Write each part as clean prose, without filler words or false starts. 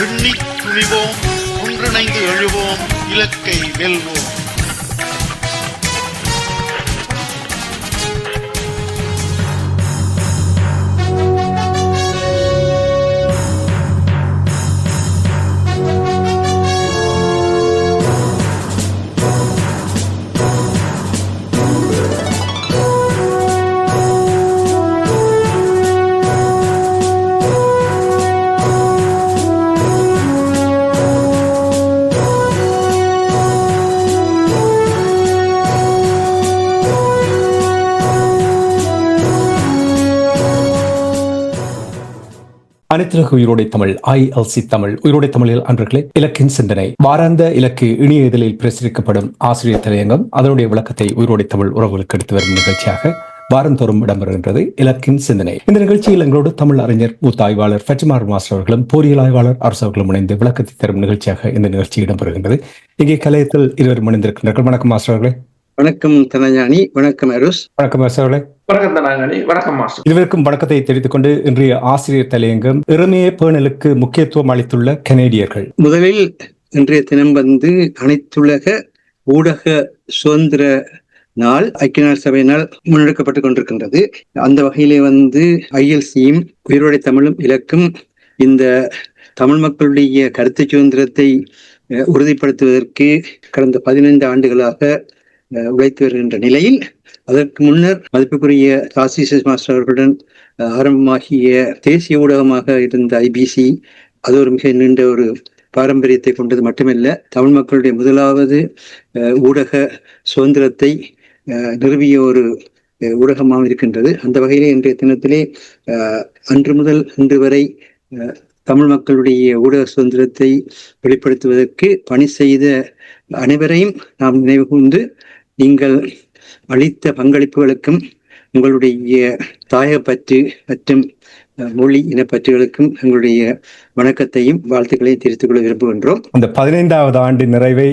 எண்ணித் துணிவோம், ஒன்றிணைந்து எழுவோம், இலக்கை வெல்வோம். அனைத்துலக உயிரோடை தமிழ் ILC தமிழ் உயிரோடை தமிழில் அன்றர்களே இலக்கின் சிந்தனை வாராந்த இலக்கு இணைய இதழில் பிரசுரிக்கப்படும் ஆசிரியர் தலையங்கம் அதனுடைய விளக்கத்தை உயிரோடை தமிழ் உறவுகளுக்கு எடுத்து வரும் நிகழ்ச்சியாக வாரந்தோறும் இடம்பெறுகின்றது இலக்கின் சிந்தனை. இந்த நிகழ்ச்சியில் எங்களோடு தமிழ் அறிஞர் மூத்த ஆய்வாளர் ஃபட்ஜிமார் மாஸ்டர் அவர்களும் போரியல் ஆய்வாளர் அரசு அவர்களும் இணைந்து விளக்கத்தை தரும் நிகழ்ச்சியாக இந்த நிகழ்ச்சி இடம்பெறுகின்றது. இங்கே கலையத்தில் இருவரும் இணைந்திருக்கின்றார்கள். வணக்கம் மாஸ்டர் அவர்களே. வணக்கம் தனஞானி. வணக்கம் அருஸ். வணக்கம் மாஸ்டர் அவர்களே. வணக்கம் தனஞானி. வணக்கம் மாஸ்டர். இருவருக்கும் வணக்கத்தை தெரிவித்துக் கொண்டு இன்றைய ஆசிரியர் தலையங்கம் இறைமைய பேணலுக்கு முக்கியத்துவம் அளித்துள்ள கனேடியர்கள். முதலில் இன்றைய தினம் அனைத்துலக ஊடக சுதந்திர நாள் ஐக்கிய நாடு சபையினால் முன்னெடுக்கப்பட்டுக் கொண்டிருக்கின்றது. அந்த வகையிலே ILCயும் உயிரோடை தமிழும் இலக்கும் இந்த தமிழ் மக்களுடைய கருத்து சுதந்திரத்தை உறுதிப்படுத்துவதற்கு கடந்த 15 ஆண்டுகளாக உழைத்து வருகின்ற நிலையில் அதற்கு முன்னர் மதிப்புக்குரிய தாசிஸ் மாஸ்டர் அவர்களுடன் ஆரம்பமாகிய தேசிய ஊடகமாக இருந்த IBC அது ஒரு மிக நீண்ட ஒரு பாரம்பரியத்தை கொண்டது மட்டுமல்ல, தமிழ் மக்களுடைய முதலாவது ஊடக சுதந்திரத்தை நிறுவிய ஒரு ஊடகமாக இருக்கின்றது. அந்த வகையிலே இன்றைய தினத்திலே அன்று முதல் இன்று வரை தமிழ் மக்களுடைய ஊடக சுதந்திரத்தை வெளிப்படுத்துவதற்கு பணி செய்த அனைவரையும் நாம் நினைவு கூர்ந்து நீங்கள் அளித்த பங்களிப்புகளுக்கும் உங்களுடைய தாயகப்பற்று மற்றும் மொழி இனப்பற்றுகளுக்கும் எங்களுடைய வணக்கத்தையும் வாழ்த்துக்களையும் தெரிவித்துக் கொள்ள விரும்புகின்றோம். இந்த 15வது ஆண்டு நிறைவை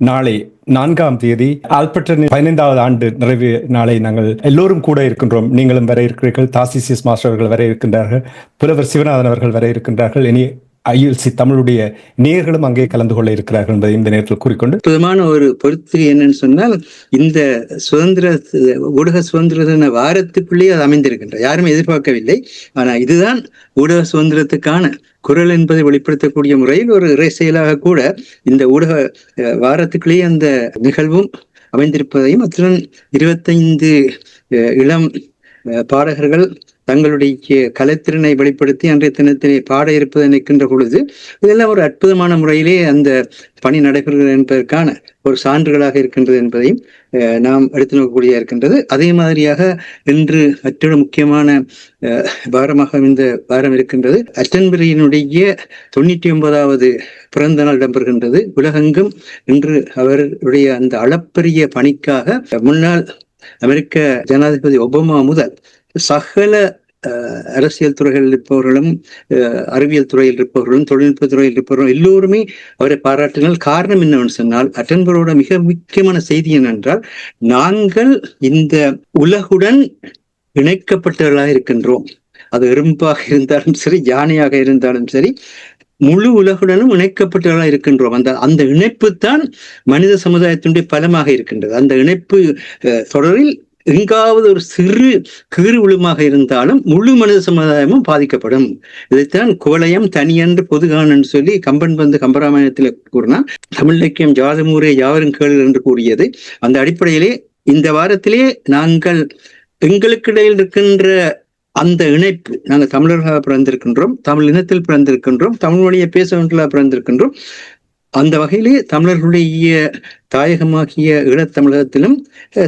நாளை 4ஆம் தேதி ஆல்பர்டன் 15வது ஆண்டு நிறைவு நாளை நாங்கள் எல்லோரும் கூட இருக்கின்றோம். நீங்களும் வர இருக்கிறீர்கள், தாசிஸ் மாஸ்டர் அவர்கள் வர இருக்கின்றார்கள், புலவர் சிவநாதன் அவர்கள் வர இருக்கின்றார்கள், இனி ILC தமிழுடைய நேயர்களும் அங்கே கலந்து கொள்ள இருக்கிறார்கள் என்பதை இந்த நேரத்தில் கூறிக்கொண்டு அற்புதமான ஒரு பொறுத்து என்னன்னு சொன்னால், இந்த சுதந்திர ஊடக சுதந்திர வாரத்துக்குள்ளேயே அது அமைந்திருக்கின்ற யாருமே எதிர்பார்க்கவில்லை. ஆனா இதுதான் ஊடக சுதந்திரத்துக்கான குரல் என்பதை வெளிப்படுத்தக்கூடிய முறையில் ஒரு இறை செயலாக கூட இந்த ஊடக வாரத்துக்குள்ளேயே அந்த நிகழ்வும் அமைந்திருப்பதையும், அத்துடன் 25 இளம் பாடகர்கள் தங்களுடைய கலைத்திறனை வெளிப்படுத்தி அன்றைய தினத்திலே பாட இருப்பதை நிற்கின்ற பொழுது இதெல்லாம் ஒரு அற்புதமான முறையிலே அந்த பணி நடைபெறுகிறது என்பதற்கான ஒரு சான்றுகளாக இருக்கின்றது என்பதையும் நாம் எடுத்து நோக்கக்கூடிய இருக்கின்றது. அதே மாதிரியாக இன்று மற்றொரு முக்கியமான வாரமாக இந்த வாரம் இருக்கின்றது. அட்டன்பரியினுடைய 99வது பிறந்த நாள் இடம்பெறுகின்றது. உலகெங்கும் இன்று அவருடைய அந்த அளப்பரிய பணிக்காக முன்னாள் அமெரிக்க ஜனாதிபதி ஒபாமா முதல் சகல அரசியல் துறைகளில் இருப்பவர்களும், அறிவியல் துறையில் இருப்பவர்களும், தொழில்நுட்ப துறையில் இருப்பவர்களும் எல்லோருமே அவரை பாராட்டினால் காரணம் என்னவென்று சொன்னால், அட்டன்பரோட மிக முக்கியமான செய்தி என்னென்றால், நாங்கள் இந்த உலகுடன் இணைக்கப்பட்டவர்களாக இருக்கின்றோம். அது எறும்பாக இருந்தாலும் சரி, யானையாக இருந்தாலும் சரி, முழு உலகுடனும் இணைக்கப்பட்டவர்களாக இருக்கின்றோம். அந்த இணைப்பு தான் மனித சமுதாயத்தினுடைய பலமாக இருக்கின்றது. அந்த இணைப்பு தொடரில் எங்காவது ஒரு சிறு கீறு விழுமாக இருந்தாலும் முழு மனித சமுதாயமும் பாதிக்கப்படும். இதைத்தான் குவலயம் தனியன்று பொதுகான் என்று சொல்லி கம்பன் கம்பராமாயணத்தில் கூறினார். தமிழ் இலக்கியம் ஜாதமூரே யாவரும் கேளு என்று கூறியது. அந்த அடிப்படையிலே இந்த வாரத்திலே நாங்கள் எங்களுக்கிடையில் இருக்கின்ற அந்த இணைப்பு, நாங்கள் தமிழர்களாக பிறந்திருக்கின்றோம், தமிழ் இனத்தில் பிறந்திருக்கின்றோம், தமிழ் மொழியை பேசுவர்களாக பிறந்திருக்கின்றோம். அந்த வகையிலே தமிழர்களுடைய தாயகமாகிய ஈழத்தமிழகத்திலும்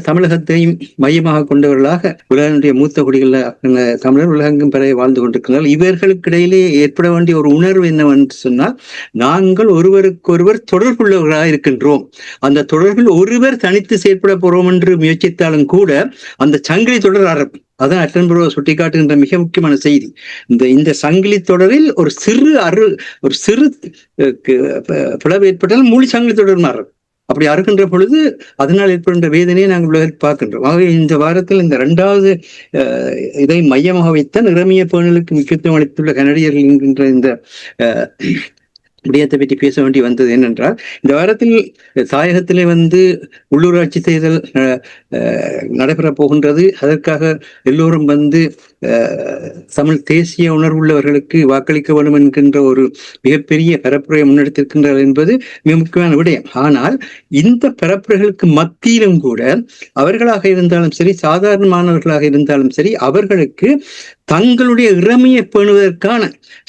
தமிழகத்தையும் மையமாக கொண்டவர்களாக உலகனுடைய மூத்த குடிகளில் தமிழர் உலகெங்கும் பிறகு வாழ்ந்து கொண்டிருக்கிறார்கள். இவர்களுக்கு இடையிலே ஏற்பட வேண்டிய ஒரு உணர்வு என்னவென்று சொன்னால், நாங்கள் ஒருவருக்கொருவர் தொடர்புள்ளவர்களாக இருக்கின்றோம். அந்த தொடர்பில் ஒருவர் தனித்து செயற்பட போறோம் என்று முயற்சித்தாலும் கூட அந்த சங்கிலி தொடர் ஆரம்பம். அதான் அட்டன்புரோ சுட்டிக்காட்டுகின்ற மிக முக்கியமான செய்தி. இந்த சங்கிலி தொடரில் ஒரு சிறு பிளவு ஏற்பட்டால் மூலி சங்கிலி தொடர் மாறும். அப்படி அறுக்கின்ற பொழுது அதனால் ஏற்படுகின்ற வேதனையை நாங்கள் உலகில் பார்க்கின்றோம். ஆகவே இந்த வாரத்தில் இந்த 2வது இதை மையமாக வைத்தான் இறைமைய பேணலுக்கு முக்கியத்துவம் அளித்துள்ள கனடியர்கள் என்கின்ற இந்த விடயத்தை பற்றி பேச வேண்டி வந்தது. என்னென்றால், இந்த வாரத்தில் தாயகத்திலே உள்ளூராட்சி தேர்தல் நடைபெறப் போகின்றது. அதற்காக எல்லோரும் தமிழ் தேசிய உணர்வுள்ளவர்களுக்கு வாக்களிக்க வேண்டும் என்கின்ற ஒரு மிகப்பெரிய பரப்புரையை முன்னெடுத்திருக்கின்றார்கள் என்பது மிக முக்கியமான விடயம். ஆனால் இந்த பரப்புரைகளுக்கு மத்தியிலும் கூட அவர்களாக இருந்தாலும் சரி, சாதாரணமானவர்களாக இருந்தாலும் சரி, அவர்களுக்கு தங்களுடைய இறைமையை பேணுவதற்கான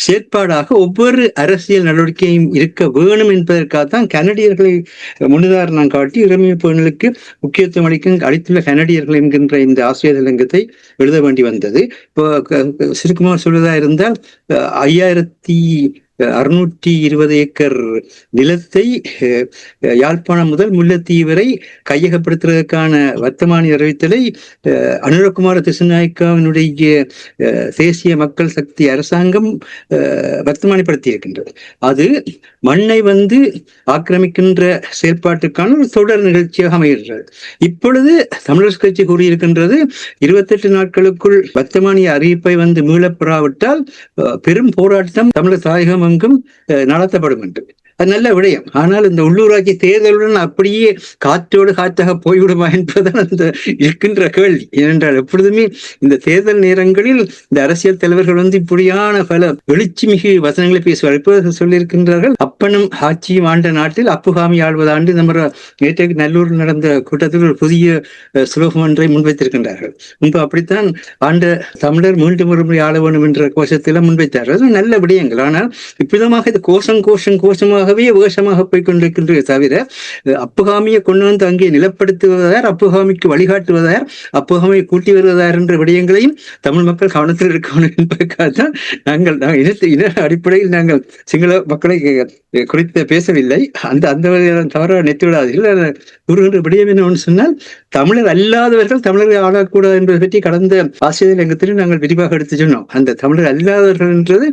செயற்பாடாக ஒவ்வொரு அரசியல் நடவடிக்கையும் இருக்க வேணும் என்பதற்காகத்தான் கனடியர்களை முன்னுதாரணம் காட்டி இறைமையை பேணலுக்கு முக்கியத்துவம் அளித்துள்ள கனடியர்கள் என்கின்ற இந்த ஆசிரியர் தலையங்கத்தை எழுத வேண்டி வந்தது. இப்போ சுருக்கமாக சொல்வதா இருந்தால் 5620 ஏக்கர் நிலத்தை யாழ்ப்பாணம் முதல் முல்லைத்தீவு வரை கையகப்படுத்துவதற்கான வர்த்தமானி அறிவித்தலை அனுரகுமார திசுநாயக்காவினுடைய தேசிய மக்கள் சக்தி அரசாங்கம் வர்த்தமானிப்படுத்தி இருக்கின்றது. அது மண்ணை ஆக்கிரமிக்கின்ற செயற்பாட்டுக்கான ஒரு தொடர் நிகழ்ச்சியாக அமைகின்றது. இப்பொழுது தமிழரசு கட்சி கூறியிருக்கின்றது, 28 நாட்களுக்குள் வர்த்தமானி அறிவிப்பை மீளப்பெறாவிட்டால் பெரும் போராட்டம் தமிழர் தாயகம் அங்கும் நடத்தப்படும் என்று. அது நல்ல விடயம். ஆனால் இந்த உள்ளூராட்சி தேர்தலுடன் அப்படியே காற்றோடு காற்றாக போய்விடுமா என்பதுதான் அந்த இருக்கின்ற கேள்வி. ஏனென்றால் எப்பொழுதுமே இந்த தேர்தல் நேரங்களில் இந்த அரசியல் தலைவர்கள் இப்படியான பல எழுச்சி மிகு வசனங்களை பேசுவார். இப்போது சொல்லியிருக்கின்றார்கள், அப்பனும் ஆட்சியும் ஆண்ட நாட்டில் அப்புகாமி ஆழ்வதாண்டு. நம்ம நேற்றைக்கு நல்லூரில் நடந்த கூட்டத்தில் ஒரு புதிய சுலோகம் ஒன்றை முன்வைத்திருக்கின்றார்கள். முன்பு அப்படித்தான் ஆண்ட தமிழர் மீண்டும் ஒரு முறை ஆள வேண்டும் என்ற கோஷத்தில முன்வைத்தார்கள். நல்ல விடயங்கள். ஆனால் இவ்விதமாக இது கோஷமாக வேஷமாக போய்கொண்டிருக்கின்றே தவிர அப்புகாமியை கொண்டு அங்கே நிலப்படுத்துவதார், அப்புகாமிக்கு வழிகாட்டுவதார், அப்புகாமியை கூட்டி வருவதார் என்ற விடயங்களையும் தமிழ் மக்கள் கவனத்தில் இருக்கணும் என்பதற்காகத்தான் நாங்கள் இன அடிப்படையில் நாங்கள் சிங்கள மக்களை குறித்து பேசவில்லை. அந்த தவறாக நெத்திவிடாதீர்கள். கூறுகின்ற விடயம் என்னவென்று சொன்னால், தமிழர் அல்லாதவர்கள் தமிழர்கள் ஆளக்கூடாது என்பதை பற்றி கடந்த ஆசிரியர் தலையங்கத்திலும் நாங்கள் விரிவாக எடுத்து சொன்னோம். அந்த தமிழர் அல்லாதவர்கள் என்றது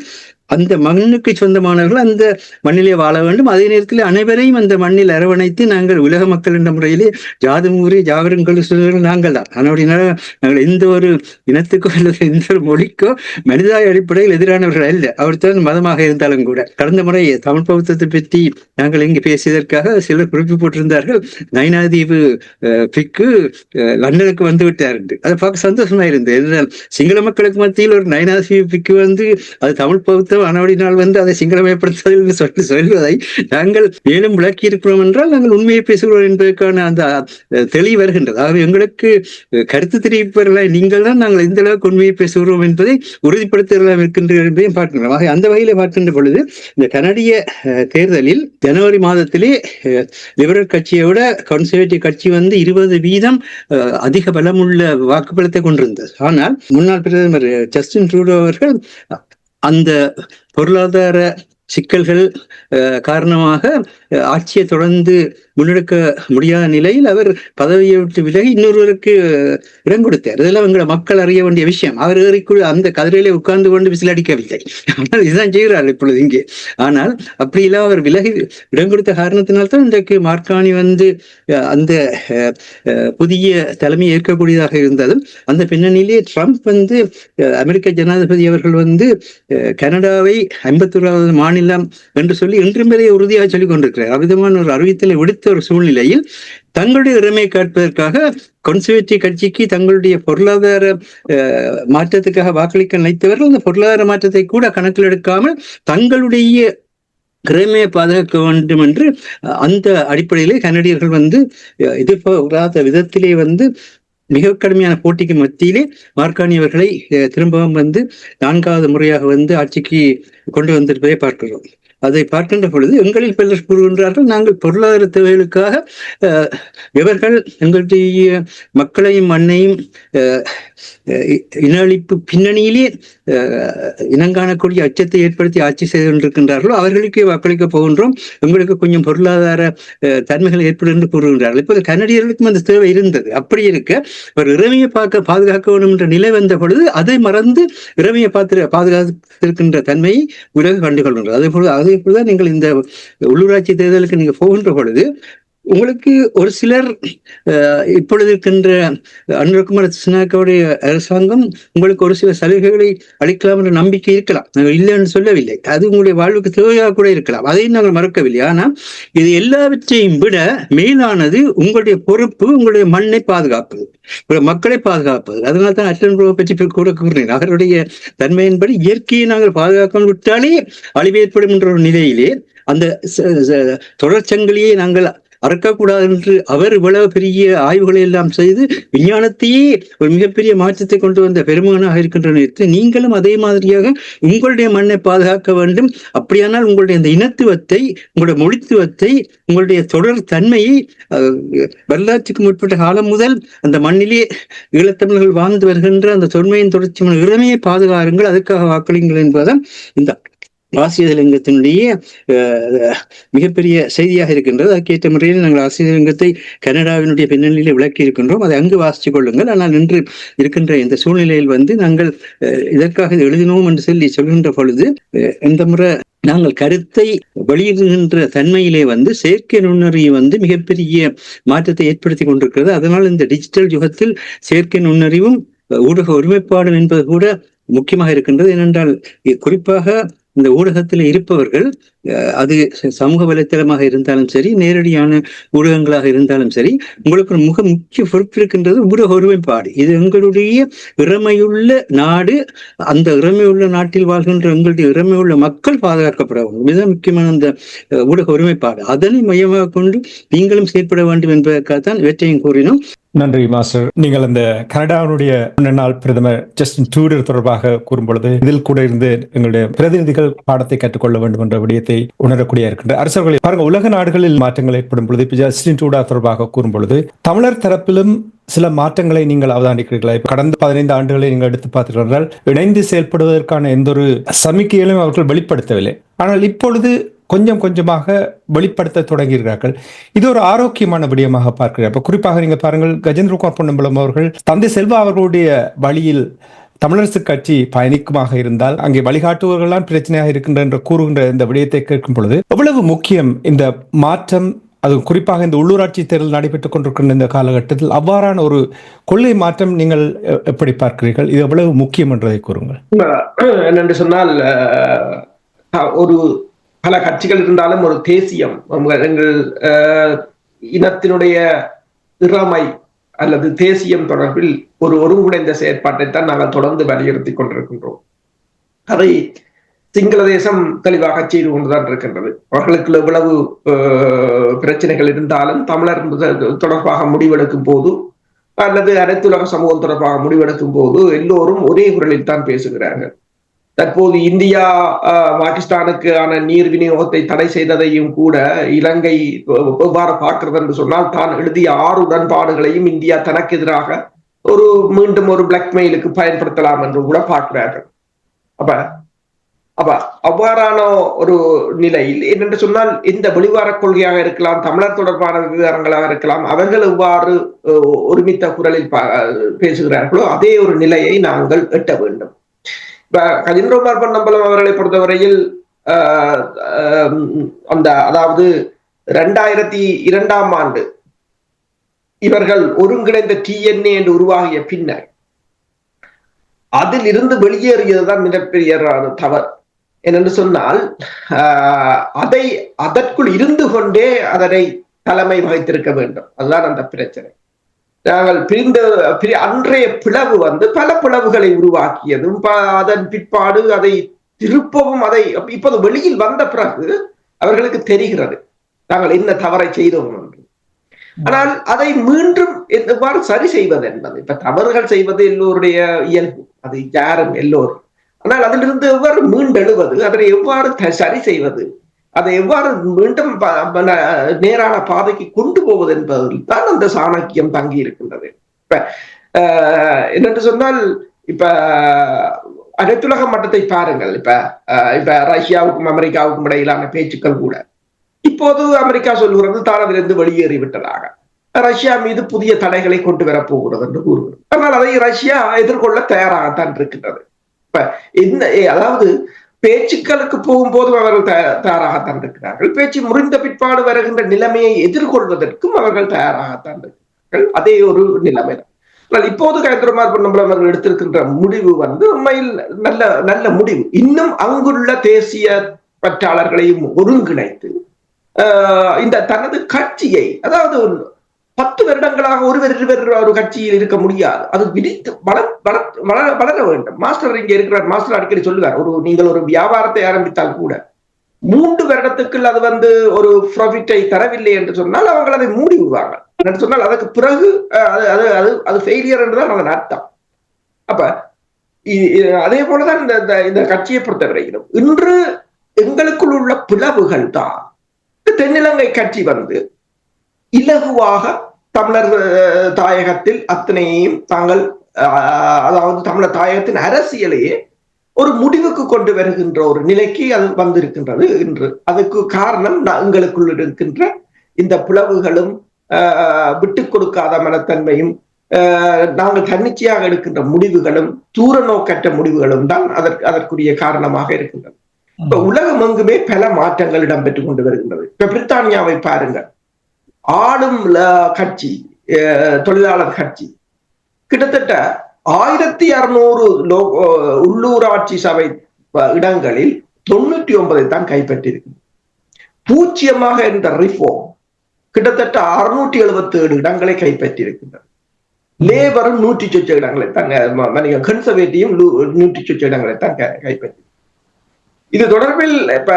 அந்த மண்ணுக்கு சொந்தமானவர்கள் அந்த மண்ணிலே வாழ வேண்டும். அதே நேரத்தில் அனைவரையும் அந்த மண்ணில் அரவணைத்து நாங்கள் உலக மக்கள் என்ற முறையிலே ஜாதி ஊரே ஜாவரங்கள் நாங்கள் தான். நாங்கள் எந்த ஒரு இனத்துக்கோ அல்லது எந்த ஒரு மொழிக்கோ மனிதாய அடிப்படையில் எதிரானவர்கள் அல்ல. அவர்தான் மதமாக இருந்தாலும் கூட. கடந்த முறை தமிழ் பௌத்தத்தை பற்றி நாங்கள் இங்கு பேசியதற்காக சிலர் குறிப்பு போட்டிருந்தார்கள், நைனாதீவு பிக்கு லண்டனுக்கு வந்து விட்டார் என்று. அதை பார்க்க சந்தோஷமா இருந்தது. என்றால் சிங்கள மக்களுக்கு மத்தியில் ஒரு நைனாதீவு பிக்கு அது தமிழ் பௌத்த அனவடினால் அதை சிங்களமயப்படுத்துவதில் சொல்வதை நாங்கள் மேலும் விளக்கி இருக்கிறோம் என்றால் நாங்கள் உண்மையை பேசுகிறோம் என்பதற்கான அந்த தெளிவு வருகின்றது. ஆகவே எங்களுக்கு கருத்து தெரிவிப்பவர்களாய் நீங்கள் தான் நாங்கள் எந்த அளவுக்கு உண்மையை பேசுகிறோம் என்பதை உறுதிப்படுத்துவதாக இருக்கின்ற என்பதையும் பார்க்கின்றோம். ஆக அந்த வகையில பார்க்கின்ற பொழுது இந்த கனடிய தேர்தலில் ஜனவரி மாதத்திலே லிபரல் கட்சியை விட கன்சர்வேட்டிவ் கட்சி 20% அதிக பலமுள்ள வாக்குப்பலத்தை கொண்டிருந்தது. ஆனால் முன்னாள் பிரதமர் ஜஸ்டின் ட்ரூடோ அவர்கள் அந்த பொருளாதார சிக்கல்கள் காரணமாக ஆட்சியை தொடர்ந்து முன்னெடுக்க முடியாத நிலையில் அவர் பதவியை விட்டு விலகி இன்னொருவருக்கு இடம் கொடுத்தார். இதெல்லாம் எங்களை மக்கள் அறிய வேண்டிய விஷயம். அவர் ஏறிக்குள் அந்த கதிரையிலே உட்கார்ந்து கொண்டு விசிலடிக்கவில்லை. ஆனால் இதுதான் செய்கிறார் இப்பொழுது இங்கே. ஆனால் அப்படியெல்லாம் அவர் விலகி இடம் கொடுத்த காரணத்தினால்தான் இன்றைக்கு மார்கானி அந்த புதிய தலைமை ஏற்கக்கூடியதாக இருந்ததும், அந்த பின்னணியிலே ட்ரம்ப் அமெரிக்க ஜனாதிபதி அவர்கள் கனடாவை 51வது மாநிலம் என்று சொல்லி இன்றும் வரை உறுதியாக சொல்லிக் கொண்டிருக்கிறார். அவ்விதமான ஒரு அறிவித்தலை விடுத்த ஒரு சூழ்நிலையில் தங்களுடைய உரிமையை காட்பதற்காக கன்சர்வேட்டிவ் கட்சிக்கு தங்களுடைய பொருளாதார மாற்றத்துக்காக வாக்களிக்க நினைத்தவர்கள் அந்த பொருளாதார மாற்றத்தை கூட கணக்கில் எடுக்காமல் தங்களுடைய கிரமையை பாதுகாக்க வேண்டும் என்று அந்த அடிப்படையிலே கனடியர்கள் எதிர்பாராத விதத்திலே மிக கடுமையான போட்டிக்கு மத்தியிலே மார்கானி அவர்களை திரும்பவும் 4வது முறையாக ஆட்சிக்கு கொண்டு வந்திருப்பதை பார்க்கிறோம். அதை பார்க்கின்ற பொழுது எங்களில் பலர் கூறுகின்றார்கள், நாங்கள் பொருளாதார தேவைகளுக்காக இவர்கள் எங்களுடைய மக்களையும் மண்ணையும் இன அழிப்பு பின்னணியிலே இனங்காணக்கூடிய அச்சத்தை ஏற்படுத்தி ஆட்சி செய்து கொண்டிருக்கின்றார்களோ அவர்களுக்கே வாக்களிக்க போகின்றோம், எங்களுக்கு கொஞ்சம் பொருளாதார தன்மைகள் ஏற்படும் என்று கூறுகின்றார்கள். இப்போது கனடியர்களுக்கும் அந்த தேவை இருந்தது. அப்படி இருக்க ஒரு இறைமையை பாதுகாக்க வேண்டும் என்ற நிலை வந்த பொழுது அதை மறந்து இறைமையை பாதுகாத்திருக்கின்ற தன்மையை உலக கண்டுகொள்கின்றது. அதே போலதான் நீங்கள் இந்த உள்ளூராட்சி தேர்தலுக்கு நீங்க போகின்ற பொழுது உங்களுக்கு ஒரு சிலர் இப்பொழுது இருக்கின்ற அனுரகுமார திசாநாயக்கவுடைய அரசாங்கம் உங்களுக்கு ஒரு சில சலுகைகளை அளிக்கலாம் என்ற நம்பிக்கை இருக்கலாம், நாங்கள் இல்லைன்னு சொல்லவில்லை. அது உங்களுடைய வாழ்வுக்கு தேவையாக கூட இருக்கலாம், அதையும் நாங்கள் மறக்கவில்லை. ஆனால் இது எல்லாவற்றையும் விட மேலானது உங்களுடைய பொறுப்பு உங்களுடைய மண்ணை பாதுகாப்பது, மக்களை பாதுகாப்பது. அதனால தான் அட்டன்புரவை பற்றி கூட கூறினேன். அவருடைய தன்மையின்படி இயற்கையை நாங்கள் பாதுகாக்காமல் விட்டாலே அழிவு ஏற்படும் என்ற ஒரு நிலையிலே அந்த தொடர்ச்சங்கிலியை நாங்கள் அறக்கக்கூடாது என்று அவர் இவ்வளவு பெரிய ஆய்வுகளை எல்லாம் செய்து விஞ்ஞானத்தையே ஒரு மிகப்பெரிய மாற்றத்தை கொண்டு வந்த பெருமகனாக இருக்கின்ற நேரத்தில் நீங்களும் அதே மாதிரியாக உங்களுடைய மண்ணை பாதுகாக்க வேண்டும். அப்படியானால் உங்களுடைய அந்த இனத்துவத்தை, உங்களுடைய மொழித்துவத்தை, உங்களுடைய தொடர் தன்மையை வரலாற்றுக்கு முற்பட்ட காலம் முதல் அந்த மண்ணிலே ஈழத்தமிழர்கள் வாழ்ந்து வருகின்ற அந்த தொன்மையின் தொடர்ச்சியான இறைமையை பாதுகாருங்கள், அதுக்காக வாக்களிங்கள் என்பதுதான் இந்த ஆசிரியலிங்கத்தினுடைய மிகப்பெரிய செய்தியாக இருக்கின்றது. அதுக்கேற்ற முறையில் நாங்கள் ஆசிரியலிங்கத்தை கனடாவினுடைய பின்னணியிலே விளக்கி இருக்கின்றோம். அதை அங்கு வாசித்துக் கொள்ளுங்கள். ஆனால் இன்று இருக்கின்ற இந்த சூழ்நிலையில் நாங்கள் இதற்காக எழுதினோம் என்று சொல்லி சொல்கின்ற பொழுது இந்த முறை நாங்கள் கருத்தை வெளியிடுகின்ற தன்மையிலே செயற்கை நுண்ணறிவு மிகப்பெரிய மாற்றத்தை ஏற்படுத்தி கொண்டிருக்கிறது. அதனால் இந்த டிஜிட்டல் யுகத்தில் செயற்கை நுண்ணறிவும் ஊடக ஒருமைப்பாடும் என்பது கூட முக்கியமாக இருக்கின்றது. ஏனென்றால் குறிப்பாக இந்த ஊடகத்தில் இருப்பவர்கள், அது சமூக வலைத்தளமாக இருந்தாலும் சரி, நேரடியான ஊடகங்களாக இருந்தாலும் சரி, உங்களுக்கு ஒரு முக்கிய பொறுப்பு இருக்கின்றது ஊடக ஒருமைப்பாடு. இது எங்களுடைய இறமையுள்ள நாடு, அந்த இறமையுள்ள நாட்டில் வாழ்கின்ற எங்களுடைய இறமையுள்ள மக்கள் பாதுகாக்கப்பட வேண்டும். மிக முக்கியமான அந்த ஊடக ஒருமைப்பாடு, அதனை மையமாக கொண்டு நீங்களும் செயற்பட வேண்டும் என்பதற்காகத்தான் இவற்றையும் கூறினோம். நன்றி மாஸ்டர். நீங்கள் அந்த கனடாவுடைய முன்னாள் பிரதமர் ஜஸ்டின் ட்ரூடோ தொடர்பாக கூறும் பொழுது இதில் கூட இருந்து எங்களுடைய பிரதிநிதிகள் பாடத்தை கற்றுக்கொள்ள வேண்டும் என்ற விடயத்தை உணரக்கூடிய இருக்கின்ற அரசர்களை பாருங்க. உலக நாடுகளில் மாற்றங்கள் ஏற்படும் பொழுது இப்ப ஜஸ்டின் ட்ரூடோ தொடர்பாக கூறும் பொழுது தமிழர் தரப்பிலும் சில மாற்றங்களை நீங்கள் அவதானிக்கிறீர்களா? கடந்த 15 ஆண்டுகளை நீங்கள் எடுத்து பார்த்துக்கிறார்கள், இணைந்து செயல்படுவதற்கான எந்த ஒரு சமிக்கையிலும் அவர்கள் வெளிப்படுத்தவில்லை. ஆனால் இப்பொழுது கொஞ்சம் கொஞ்சமாக வெளிப்படுத்த தொடங்குகிறார்கள். இது ஒரு ஆரோக்கியமான விடயமாக பார்க்கிறார். இப்ப குறிப்பாக நீங்க பாருங்கள், கஜேந்திரகுமார் பொன்னம்பலம் அவர்கள் தந்தை செல்வா அவர்களுடைய வழியில் தமிழரசு கட்சி பயணிக்குமாக இருந்தால் அங்கே வழிகாட்டுவர்கள்லாம் பிரச்சனையாக இருக்கின்ற என்று கூறுகின்ற இந்த விடயத்தை கேட்கும் பொழுது எவ்வளவு முக்கியம் இந்த மாற்றம், அது குறிப்பாக இந்த உள்ளூராட்சி தேர்தல் நடைபெற்றுக் கொண்டிருக்கின்ற இந்த காலகட்டத்தில் அவ்வாறான ஒரு கொள்கை மாற்றம் நீங்கள் எப்படி பார்க்கிறீர்கள்? இது எவ்வளவு முக்கியம் என்றதை கூறுங்கள். என்னென்று சொன்னால், ஒரு பல கட்சிகள் இருந்தாலும் ஒரு தேசியம், எங்கள் இனத்தினுடைய இறமை அல்லது தேசியம் தொடர்பில் ஒரு ஒருங்குடைந்த செயற்பாட்டை தான் நாங்கள் தொடர்ந்து வலியுறுத்தி கொண்டிருக்கின்றோம். அதை சிங்கள தேசம் தெளிவாக செய்து கொண்டுதான் இருக்கின்றது. அவர்களுக்கு எவ்வளவு பிரச்சனைகள் இருந்தாலும் தமிழர் தொடர்பாக முடிவெடுக்கும் போது அல்லது அனைத்துலக சமூகம் தொடர்பாக முடிவெடுக்கும் போது எல்லோரும் ஒரே குரலில் தான் பேசுகிறார்கள். தற்போது இந்தியா பாகிஸ்தானுக்கான நீர் விநியோகத்தை தடை செய்ததையும் கூட இலங்கை எவ்வாறு பார்க்கிறது என்று சொன்னால், தான் எழுதிய 6 உடன்பாடுகளையும் இந்தியா தனக்கு எதிராக மீண்டும் ஒரு பிளாக்மெயிலுக்கு பயன்படுத்தலாம் என்று கூட பார்க்கிறார்கள். அப்ப அவ்வாறான ஒரு நிலையில் என்னென்று சொன்னால், இந்த வெளிவார கொள்கையாக இருக்கலாம், தமிழர் தொடர்பான விவகாரங்களாக இருக்கலாம், அவர்கள் எவ்வாறு ஒருமித்த குரலில் பேசுகிறார்களோ அதே ஒரு நிலையை நாங்கள் எட்ட வேண்டும். இப்ப கஜேந்திரகுமார் பொன்னம்பலம் அவர்களை பொறுத்தவரையில் அதாவது 2002ஆம் ஆண்டு இவர்கள் ஒருங்கிணைந்த TNA என்று உருவாகிய பின்னர் அதில் இருந்து வெளியேறியதுதான் மிகப்பெரிய தவறு. என்னென்று சொன்னால், அதற்குள் இருந்து கொண்டே அதனை தலைமை வகித்திருக்க வேண்டும். அதுதான் அந்த பிரச்சனை. நாங்கள் அன்றைய பிளவு பல பிளவுகளை உருவாக்கியதும், அதன் பிற்பாடு அதை திருப்பவும், அதை இப்போது வெளியில் வந்த பிறகு அவர்களுக்கு தெரிகிறது நாங்கள் என்ன தவறை செய்தோம் என்று. ஆனால் அதை மீண்டும் எவ்வாறு சரி செய்வது என்பது, இப்ப தவறுகள் செய்வது எல்லோருடைய இயல்பு, அது யாரும் எல்லோரும். ஆனால் அதிலிருந்து எவ்வாறு மீண்டெழுவது, அதனை எவ்வாறு சரி செய்வது, அதை எவ்வாறு மீண்டும் நேரான பாதைக்கு கொண்டு போவது என்பதில் தான் அந்த சாணக்கியம் தங்கி இருக்கின்றது. இப்ப என்னென்று சொன்னால், இப்ப அனைத்துலக மட்டத்தை பாருங்கள். இப்ப ரஷ்யாவுக்கும் அமெரிக்காவுக்கும் இடையிலான பேச்சுக்கள் கூட இப்போது அமெரிக்கா சொல்கிறது தான் அதிலிருந்து வெளியேறிவிட்டதாக, ரஷ்யா மீது புதிய தடைகளை கொண்டு வரப்போகிறது என்று கூறுகிறது. ஆனால் அதை ரஷ்யா எதிர்கொள்ள தயாராகத்தான் இருக்கின்றது. இப்ப அதாவது பேச்சுக்களுக்கு போகும்போதும் அவர்கள் தயாராகத்தான் இருக்கிறார்கள். பேச்சு முறிந்த பிற்பாடு வருகின்ற நிலைமையை எதிர்கொள்வதற்கும் அவர்கள் தயாராகத்தான் இருக்கிறார்கள். அதே ஒரு நிலைமை தான். ஆனால் இப்போது கயந்திரமார் பொன்னம்பலம் அவர்கள் எடுத்திருக்கின்ற முடிவு உண்மையில் நல்ல நல்ல முடிவு. இன்னும் அங்குள்ள தேசிய பற்றாளர்களையும் ஒருங்கிணைத்து இந்த தனது கட்சியை, அதாவது 10 வருடங்களாக ஒரு கட்சியில் இருக்க முடியாது, அது விரித்து வளர வேண்டும். மாஸ்டர் இங்க இருக்கிறார், மாஸ்டர் அடிக்கடி சொல்லுவார், நீங்கள் ஒரு வியாபாரத்தை ஆரம்பித்தால் கூட 3 வருடத்துக்குள் அது ஒரு ப்ராஃபிட்டை தரவில்லை என்று சொன்னால் அவங்க அதை மூடி விடுவாங்க என்று சொன்னால் அதற்கு பிறகு அது ஃபெயிலியர் என்றுதான் அதன் அர்த்தம். அப்ப அதே போலதான் இந்த கட்சியை பொறுத்தவரையிலும் இன்று எங்களுக்குள் உள்ள பிளவுகள் தான் தென்னிலங்கை கட்சி இலகுவாக தமிழர் தாயகத்தில் அத்தனையும் தாங்கள், அதாவது தமிழர் தாயகத்தின் அரசியலையே ஒரு முடிவுக்கு கொண்டு வருகின்ற ஒரு நிலைக்கு அது வந்திருக்கின்றது இன்று. அதுக்கு காரணம் எங்களுக்குள் இருக்கின்ற இந்த பிளவுகளும் விட்டுக் கொடுக்காத மனத்தன்மையும் நாங்கள் தன்னிச்சையாக எடுக்கின்ற முடிவுகளும் தூர நோக்கற்ற முடிவுகளும் தான் அதற்குரிய காரணமாக இருக்கின்றது. இப்ப உலகம் எங்குமே பல மாற்றங்கள் இடம்பெற்றுக் கொண்டு வருகின்றது. இப்ப பிரித்தானியாவை பாருங்கள், ஆளும் கட்சி தொழிலாளர் கட்சி கிட்டத்தட்ட 1600 உள்ளூராட்சி சபை இடங்களில் 99 தான் கைப்பற்றியிருக்கு. பூச்சியமாக இருந்த ரிஃபார்ம் கிட்டத்தட்ட 677 இடங்களை கைப்பற்றியிருக்கின்றன. லேபரும் 100 சொச்ச இடங்களை தான், கன்சர்வேட்டிவும் 100 சொச்ச இடங்களை தான் கைப்பற்றி. இது தொடர்பில் இப்ப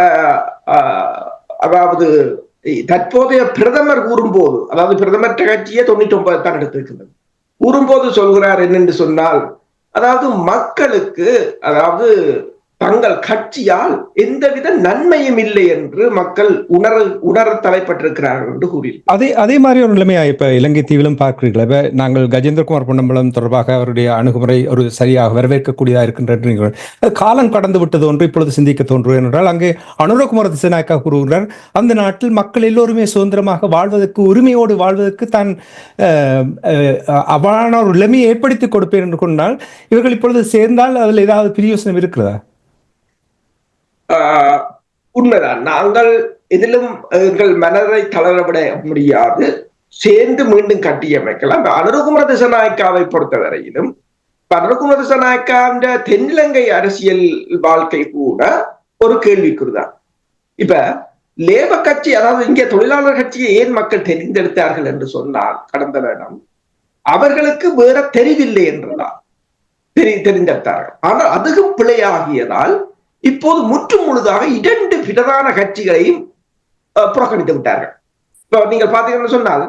அதாவது தற்போதைய பிரதமர் கூறும்போது, அதாவது பிரதமர் கட்சியே 99 தான் எடுத்திருக்கின்றது, கூறும்போது சொல்கிறார் என்னென்று சொன்னால், அதாவது மக்களுக்கு, அதாவது தங்கள் கட்சியால் எந்தவித நன்மையும் இல்லை என்று மக்கள் உணர தலைப்பட்டிருக்கிறார்கள் என்று கூறினார். அதே மாதிரி ஒரு நிலைமையா இப்ப இலங்கை தீவிலும் பார்க்கிறீங்களா? இப்ப நாங்கள் கஜேந்திரகுமார் பொன்னம்பலம் தொடர்பாக அவருடைய அணுகுமுறை ஒரு சரியாக வரவேற்கக்கூடியதா இருக்கின்ற காலம் கடந்து விட்டது ஒன்று இப்பொழுது சிந்திக்க தோன்றுவது என்றால், அங்கே அனுரகுமார திசாநாயக்கா கூறுகிறார், அந்த நாட்டில் மக்கள் எல்லோருமே சுதந்திரமாக வாழ்வதற்கு, உரிமையோடு வாழ்வதற்கு தான் அவ்வாறான ஒரு நிலைமையை ஏற்படுத்தி கொடுப்பேன் என்று கொண்டால், இவர்கள் இப்பொழுது சேர்ந்தால் அதில் ஏதாவது பிரியோசனம் இருக்கிறதா? உண்மைதான். நாங்கள் எதிலும் எங்கள் மனதை தளரவிட முடியாது, சேர்ந்து மீண்டும் கட்டியமைக்கலாம். அனுரகுமார திசாநாயக்காவை பொறுத்தவரையிலும் அனுரகுமார திசாநாயக்கா தென்னிலங்கை அரசியல் வாழ்க்கை கூட ஒரு கேள்விக்குறிதான். இப்ப லேபர் கட்சி, அதாவது இங்கே தொழிலாளர் கட்சியை ஏன் மக்கள் தெரிந்தெடுத்தார்கள் என்று சொன்னால், கடந்த வருடம் அவர்களுக்கு வேற தெரிவில்லை என்றுதான் தெரிந்தெடுத்தார்கள். ஆனால் அதுவும் பிழையாகியதால் இப்போது முற்றும் முழுதாக 2 பிரதான கட்சிகளையும் புறக்கணித்து விட்டார்கள். இப்போ நீங்கள் பார்த்தீங்கன்னு சொன்னால்,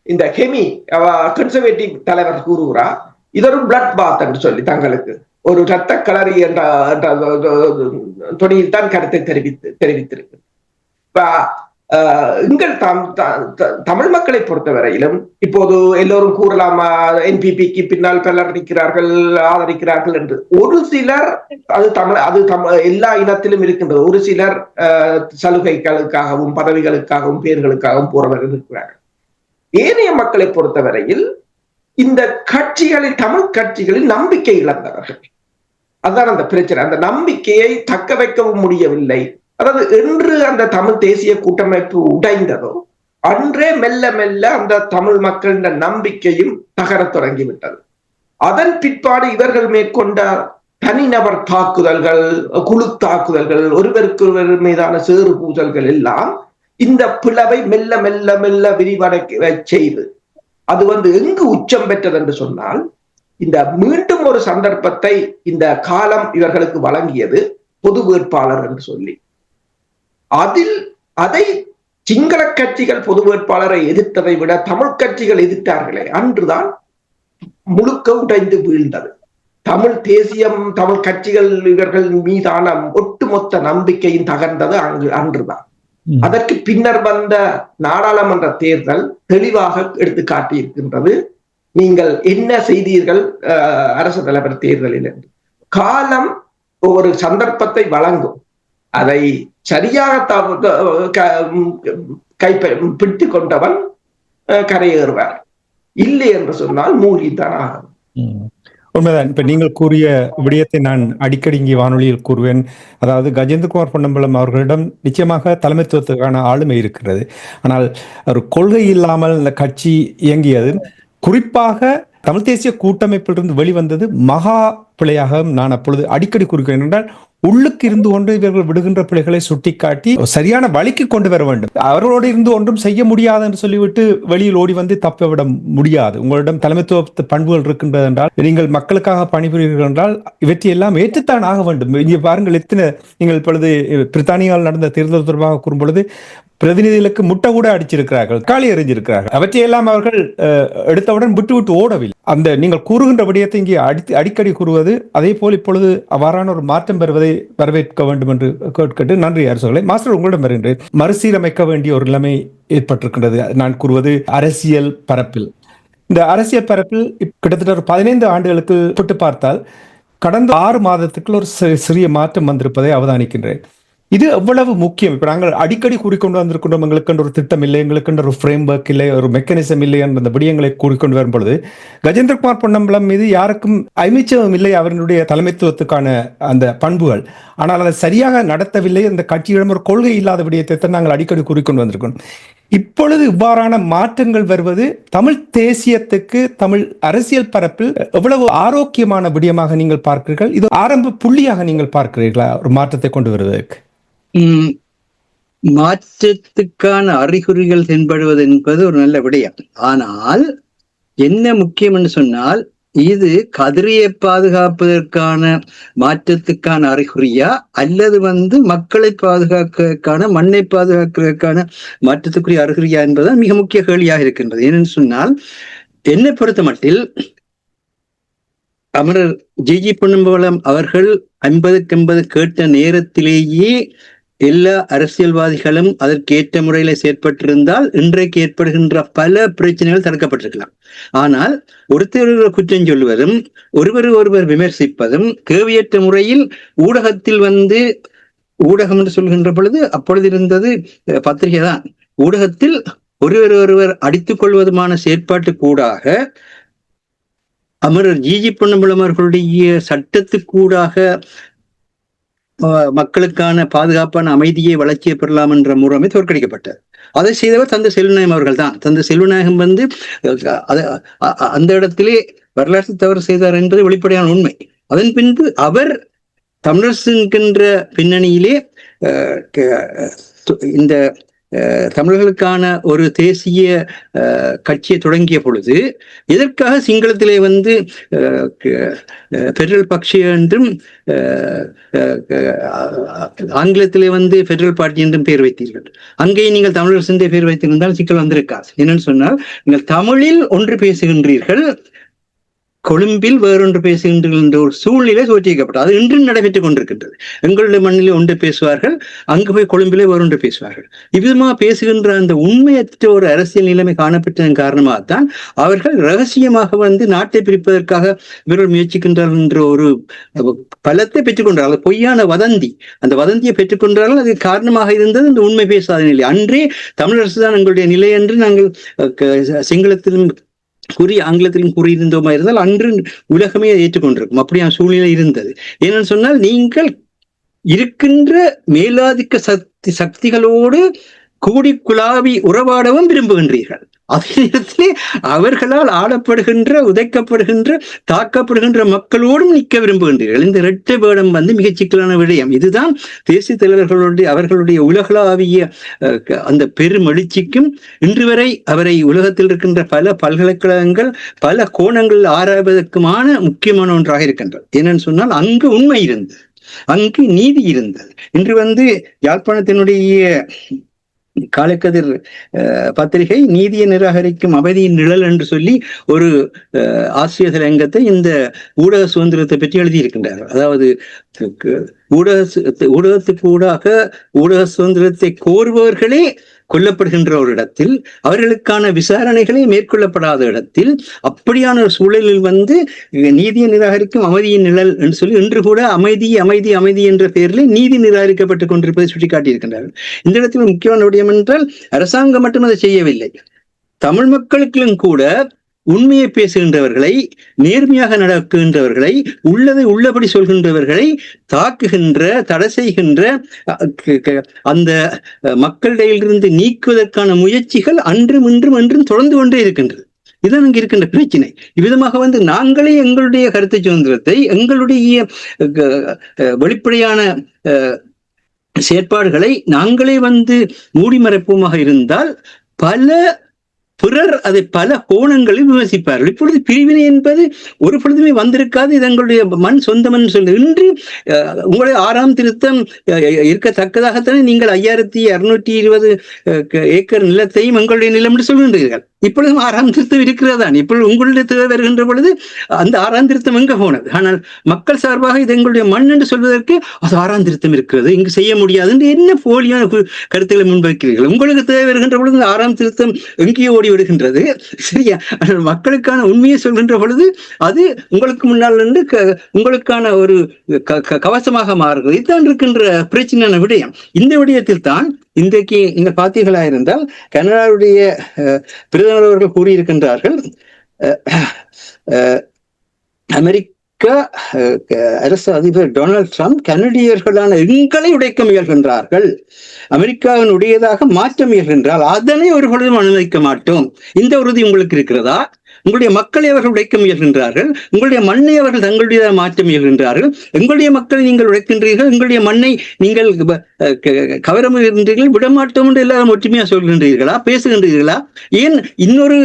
இந்த கெமி கன்சர்வேட்டிவ் தலைவர் கூறுகிறார், இது ஒரு பிளட் பாத் என்று சொல்லி தங்களுக்கு ஒரு இரத்த களரி என்ற தொனியில் தான் கருத்தை தெரிவித்திருக்கு. எங்கள் தமிழ் மக்களை பொறுத்தவரையிலும் இப்போது எல்லோரும் கூறலாமா, என்பிபிக்கு பின்னால் பலர் நிற்கிறார்கள், ஆதரிக்கிறார்கள் என்று. ஒரு சிலர் எல்லா இனத்திலும் இருக்கின்றது. ஒரு சிலர் சலுகைகளுக்காகவும் பதவிகளுக்காகவும் பேர்களுக்காகவும் போறவர்கள் இருக்கிறார்கள். ஏனைய மக்களை பொறுத்தவரையில் இந்த கட்சிகளில், தமிழ் கட்சிகளில் நம்பிக்கை இழந்தவர்கள். அதுதான் அந்த பிரச்சனை. அந்த நம்பிக்கையை தக்க வைக்கவும் முடியவில்லை. அதாவது என்று அந்த தமிழ் தேசிய கூட்டமைப்பு உடைந்ததோ அன்றே மெல்ல மெல்ல அந்த தமிழ் மக்களின் நம்பிக்கையும் தகரத் தொடங்கிவிட்டது. அதன் பிற்பாடு இவர்கள் மேற்கொண்ட தனிநபர் தாக்குதல்கள், குழு தாக்குதல்கள், ஒருவருக்கு ஒருவர் மீதான சேறு பூசல்கள் எல்லாம் இந்த பிளவை மெல்ல மெல்ல மெல்ல விரிவடைய செய்து அது எங்கு உச்சம் பெற்றது என்று சொன்னால், இந்த மீண்டும் ஒரு சந்தர்ப்பத்தை இந்த காலம் இவர்களுக்கு வழங்கியது பொது வேட்பாளர் என்று சொல்லி. அதை சிங்கள கட்சிகள் பொது வேட்பாளரை எதிர்த்ததை விட தமிழ் கட்சிகள் எதிர்த்தார்களே, அன்றுதான் முழுக்க உடைந்து வீழ்ந்தது. தமிழ் தேசியம், தமிழ் கட்சிகள் இவர்கள் மீதான ஒட்டுமொத்த நம்பிக்கையும் தகர்ந்தது அன்றுதான். அதற்கு பின்னர் வந்த நாடாளுமன்ற தேர்தல் தெளிவாக எடுத்து காட்டியிருக்கின்றது. நீங்கள் என்ன செய்தீர்கள் அரசு தலைவர் தேர்தலில் என்று. காலம் ஒரு சந்தர்ப்பத்தை வழங்கும், அதை சரியாக பிடித்து கொண்டவன் கரையேறுவார், இல்லை என்று சொன்னால் மூழ்கித்தான் ஆகும். உண்மைதான். இப்ப நீங்கள் கூறிய விடயத்தை நான் அடிக்கடி இங்கே வானொலியில் கூறுவேன். அதாவது கஜேந்திரகுமார் பொன்னம்பலம் அவர்களிடம் நிச்சயமாக தலைமைத்துவத்துக்கான ஆளுமை இருக்கிறது. ஆனால் ஒரு கொள்கை இல்லாமல் இந்த கட்சி இயங்கியது, குறிப்பாக தமிழ் தேசிய கூட்டமைப்பிலிருந்து வெளிவந்தது மகா பிழையாக நான் அப்பொழுது அடிக்கடி கூறுகிறேன். என்றால் உள்ளுக்கு இருந்து கொண்டு இவர்கள் விடுகின்ற பிள்ளைகளை சுட்டிக்காட்டி சரியான வழிக்கு கொண்டு வர வேண்டும். அவர்களோடு இருந்து ஒன்றும் செய்ய முடியாது என்று சொல்லிவிட்டு வெளியில் ஓடி வந்து தப்ப விட முடியாது. உங்களிடம் தலைமைத்துவ பண்புகள் இருக்கின்றது என்றால், நீங்கள் மக்களுக்காக பணிபுரிகிறீர்கள் என்றால் இவற்றையெல்லாம் ஏற்றுத்தான் ஆக வேண்டும். இங்கே பாருங்கள், எத்தனை நீங்கள் இப்பொழுது பிரித்தானியாவில் நடந்த தேர்தல் தொடர்பாக கூறும் பொழுது பிரதிநிதிகளுக்கு முட்டை கூட அடிச்சிருக்கிறார்கள், காலி எறிஞ்சிருக்கிறார்கள். அவற்றையெல்லாம் அவர்கள் எடுத்தவுடன் விட்டு விட்டு ஓடவில்லை. அந்த நீங்கள் கூறுகின்ற விடயத்தை இங்கே அடிக்கடி கூறுவது, அதே போல் இப்பொழுது அவ்வாறான ஒரு மாற்றம் பெறுவதை வரவேற்க வேண்டும் என்று கேட்டு நன்றி அரசுகளை. மாஸ்டர், உங்களிடம் வருகின்றேன். மறுசீரமைக்க வேண்டிய ஒரு நிலைமை ஏற்பட்டிருக்கின்றது. நான் கூறுவது அரசியல் பரப்பில். இந்த அரசியல் பரப்பில் கிட்டத்தட்ட ஒரு 15 ஆண்டுகளுக்கு விட்டு பார்த்தால் கடந்த 6 மாதத்துக்குள் ஒரு சிறிய மாற்றம் வந்திருப்பதை அவதானிக்கின்றேன். இது எவ்வளவு முக்கியம். இப்ப நாங்கள் அடிக்கடி கூறிக்கொண்டு வந்திருக்கின்றோம், எங்களுக்கு ஒரு திட்டம் இல்லை, எங்களுக்கு ஒரு ஃப்ரேம் ஒர்க் இல்லை, ஒரு மெக்கானிசம் இல்லை என்ற விடயங்களை கூறிக்கொண்டு வரும் பொழுது கஜேந்திரகுமார் பொன்னம்பலம் மீது யாருக்கும் ஐமிச்சம் இல்லை அவர்களுடைய தலைமைத்துவத்துக்கான அந்த பண்புகள். ஆனால் அதை சரியாக நடத்தவில்லை. அந்த கட்சியிடம் ஒரு கொள்கை இல்லாத விடயத்தை நாங்கள் அடிக்கடி கூறிக்கொண்டு வந்திருக்கோம். இப்பொழுது இவ்வாறான மாற்றங்கள் வருவது தமிழ் தேசியத்துக்கு, தமிழ் அரசியல் பரப்பில் எவ்வளவு ஆரோக்கியமான விடயமாக நீங்கள் பார்க்கிறீர்கள்? இது ஆரம்ப புள்ளியாக நீங்கள் பார்க்கிறீர்களா ஒரு மாற்றத்தை கொண்டு வருவதற்கு? மாற்றத்துக்கான அறிகுறிகள் தென்படுவது என்பது ஒரு நல்ல விடயம். ஆனால் என்ன முக்கியம் என்று சொன்னால், இது கதிரையை பாதுகாப்பதற்கான மாற்றத்துக்கான அறிகுறியா, அல்லது மக்களை பாதுகாக்கிறதுக்கான, மண்ணை பாதுகாக்கிறதுக்கான மாற்றத்துக்குரிய அறிகுறியா என்பதுதான் மிக முக்கிய கேள்வியாக இருக்கின்றது. ஏனென்று சொன்னால், என்னை பொறுத்த மட்டில் அமரர் ஜி பொன்னம்பலம் அவர்கள் 50க்கு 50 கேட்ட நேரத்திலேயே எல்லா அரசியல்வாதிகளும் அதற்கேற்ற முறையில செயற்பட்டிருந்தால் இன்றைக்கு ஏற்படுகின்ற பல பிரச்சனைகள் தடுக்கப்பட்டிருக்கலாம். ஆனால் ஒருத்தர் குற்றம் சொல்லுவதும், ஒருவர் விமர்சிப்பதும், தேவையற்ற முறையில் ஊடகத்தில் ஊடகம் என்று சொல்கின்ற பொழுது அப்பொழுது இருந்தது பத்திரிகை தான், ஊடகத்தில் ஒருவர் அடித்துக் கொள்வதுமான செயற்பாட்டுக்கூடாக அமரர் ஜி பொன்னம்பலம் அவர்களுடைய சட்டத்துக்கூடாக மக்களுக்கான பாதுகாப்பான அமைதியை வளர்ச்சியை பெறலாம் என்ற முறைமை தோற்கடிக்கப்பட்டது. அதை செய்தவர் தந்தை செல்வநாயகம் அவர்கள் தான். தந்தை செல்வநாயகம் அந்த இடத்திலே வரலாற்று தவறு செய்தார் என்பது வெளிப்படையான உண்மை. அதன் பின்பு அவர் தமிழரசு என்கின்ற பின்னணியிலே இந்த தமிழர்களுக்கான ஒரு தேசிய கட்சியை தொடங்கிய பொழுது எதற்காக சிங்களத்திலே பெடரல் பக்ஷ என்றும் ஆங்கிலத்திலே பெடரல் பார்ட்டி என்றும் பெயர் வைத்தீர்கள்? அங்கே நீங்கள் தமிழரசு பெயர் வைத்திருந்தால் சிக்கல் வந்திருக்காது. என்னன்னு சொன்னால், நீங்கள் தமிழில் ஒன்று பேசுகின்றீர்கள், கொழும்பில் வேறொன்று பேசுகின்றீர்கள் என்ற ஒரு சூழ்நிலை தோற்றுவிக்கப்பட்டது. அது இன்றும் நடைபெற்றுக் கொண்டிருக்கின்றது. எங்களுடைய மண்ணிலே ஒன்று பேசுவார்கள், அங்கு போய் கொழும்பிலே வேறொன்று பேசுவார்கள். இவ்விதமாக பேசுகின்ற அந்த உண்மையற்ற ஒரு அரசியல் நிலைமை காணப்பட்டதன் காரணமாகத்தான் அவர்கள் ரகசியமாக நாட்டை பிரிப்பதற்காக இவர்கள் முயற்சிக்கின்றார்கள் என்ற ஒரு பலத்தை பெற்றுக்கொண்டார்கள். பொய்யான வதந்தி, அந்த வதந்தியை பெற்றுக்கொண்டார்கள். அது காரணமாக இருந்தது இந்த உண்மை பேசாத நிலை. அன்றே தமிழரசு தான் எங்களுடைய நிலை என்று நாங்கள் சிங்களத்திலும் ஆங்கிலத்திலும் கூறியிருந்தோமா இருந்தால் அன்று உலகமே ஏற்றுக்கொண்டிருக்கும். அப்படியான சூழ்நிலை இருந்தது. ஏன்னு சொன்னால், நீங்கள் இருக்கின்ற மேலாதிக்க சக்திகளோடு கூடி குழாவி உறவாடவும் விரும்புகின்றீர்கள். அதே நேரத்திலே அவர்களால் ஆளப்படுகின்ற, உதைக்கப்படுகின்ற, தாக்கப்படுகின்ற மக்களோடும் நிற்க விரும்புகின்றீர்கள். இந்த இரட்டை வேடம் மிகச் சிக்கலான விடயம். இதுதான் தேசிய தலைவர்களுடைய அவர்களுடைய உலகளாவிய அந்த பெரும் எழுச்சிக்கும் இன்று வரை அவரை உலகத்தில் இருக்கின்ற பல பல்கலைக்கழகங்கள் பல கோணங்கள் ஆராய்வதற்குமான முக்கியமான ஒன்றாக இருக்கின்றது. என்னன்னு சொன்னால், அங்கு உண்மை இருந்தது, அங்கு நீதி இருந்தது. இன்று யாழ்ப்பாணத்தினுடைய காலைக்கதிர் பத்திரிகை நீதியை நிராகரிக்கும் அமைதியின் நிழல் என்று சொல்லி ஒரு ஆசிரியர் தலையங்கத்தை இந்த ஊடக சுதந்திரத்தை பற்றி எழுதியிருக்கின்றார்கள். அதாவது ஊடகத்துக்கு ஊடக சுதந்திரத்தை கோருபவர்களே கொல்லப்படுகின்ற ஒரு இடத்தில், அவர்களுக்கான விசாரணைகளே மேற்கொள்ளப்படாத இடத்தில், அப்படியான ஒரு சூழலில் நீதியை நிராகரிக்கும் அமைதியின் நிழல் என்று சொல்லி இன்று கூட அமைதி அமைதி அமைதி என்ற பெயரில் நீதி நிராகரிக்கப்பட்டுக் கொண்டிருப்பதை சுட்டிக்காட்டியிருக்கின்றார்கள். இந்த இடத்தில் முக்கியமான விடயம் என்றால், அரசாங்கம் மட்டும் அதை செய்யவில்லை, தமிழ் மக்களுக்கும் கூட உண்மையை பேசுகின்றவர்களை, நேர்மையாக நடக்குகின்றவர்களை, உள்ளதை உள்ளபடி சொல்கின்றவர்களை தாக்குகின்ற, தடை செய்கின்ற அந்த மக்களிடையிலிருந்து நீக்குவதற்கான முயற்சிகள் அன்றும் இன்றும் என்றும் தொடர்ந்து கொண்டே இருக்கின்றது. இதுதான் இங்க இருக்கின்ற பிரச்சனை. இவ்விதமாக நாங்களே எங்களுடைய கருத்து சுதந்திரத்தை, எங்களுடைய வெளிப்படையான செயற்பாடுகளை நாங்களே மூடி மறைப்போமாக இருந்தால் பிறர் அதை பல கோணங்களில் விமர்சிப்பார்கள். இப்பொழுது பிரிவினை என்பது ஒரு பொழுதுமே வந்திருக்காது. இது எங்களுடைய மண் சொந்தம் என்று சொல்லி இன்று உங்களுடைய 6ஆம் திருத்தம் இருக்கத்தக்கதாகத்தானே நீங்கள் 5620 ஏக்கர் நிலத்தையும் எங்களுடைய நிலம் என்று சொல்கின்றீர்கள். இப்பொழுதும் 6ஆம் திருத்தம் இருக்கிறதான். இப்பொழுது உங்களுடைய தேவை வருகின்ற பொழுது அந்த 6ஆம் திருத்தம் எங்க போனது? ஆனால் மக்கள் சார்பாக இது எங்களுடைய மண் என்று சொல்வதற்கு அது 6ஆம் திருத்தம் இருக்கிறது, இங்கு செய்ய முடியாது என்று என்ன போலியான கருத்துக்களை முன்வைக்கிறீர்கள்? உங்களுக்கு தேவை வருகின்ற பொழுது 6ஆம் திருத்தம் எங்கேயோ ஓடி விடுகின்றது. சரியா? மக்களுக்கான உண்மையை சொல்கின்ற பொழுது அது உங்களுக்கு முன்னால் இருந்து உங்களுக்கான ஒரு கவசமாக மாறுகிறது. இதுதான் இருக்கின்ற பிரச்சனையான விடயம். இந்த விடயத்தில் தான் இன்றைக்கு நீங்கள் பார்த்தீர்களா இருந்தால் கனடாவுடைய பிரதமர் அவர்கள் கூறியிருக்கின்றார்கள், அமெரிக்க அரசு அதிபர் டொனால்ட் ட்ரம்ப் கனடியர்களான எங்களை உடைக்க முயல்கின்றார்கள், அமெரிக்காவின் உடையதாக மாற்ற முயல்கின்றால் அதனை ஒரு பொழுதும் அனுமதிக்க மாட்டோம். இந்த உறுதி உங்களுக்கு இருக்கிறதா? உங்களுடைய மக்களை அவர்கள் உடைக்க முயல்கின்றார்கள், உங்களுடைய மண்ணை அவர்கள் தங்களுடைய மாற்ற முயல்கின்றார்கள், எங்களுடைய மக்களை நீங்கள் உடைக்கின்றீர்கள், எங்களுடைய மண்ணை நீங்கள் கவர முயல்கின்றீர்கள், விடமாட்டோம் என்று எல்லாரும் ஒற்றுமையா சொல்கின்றீர்களா, பேசுகின்றீர்களா? ஏன் இன்னொரு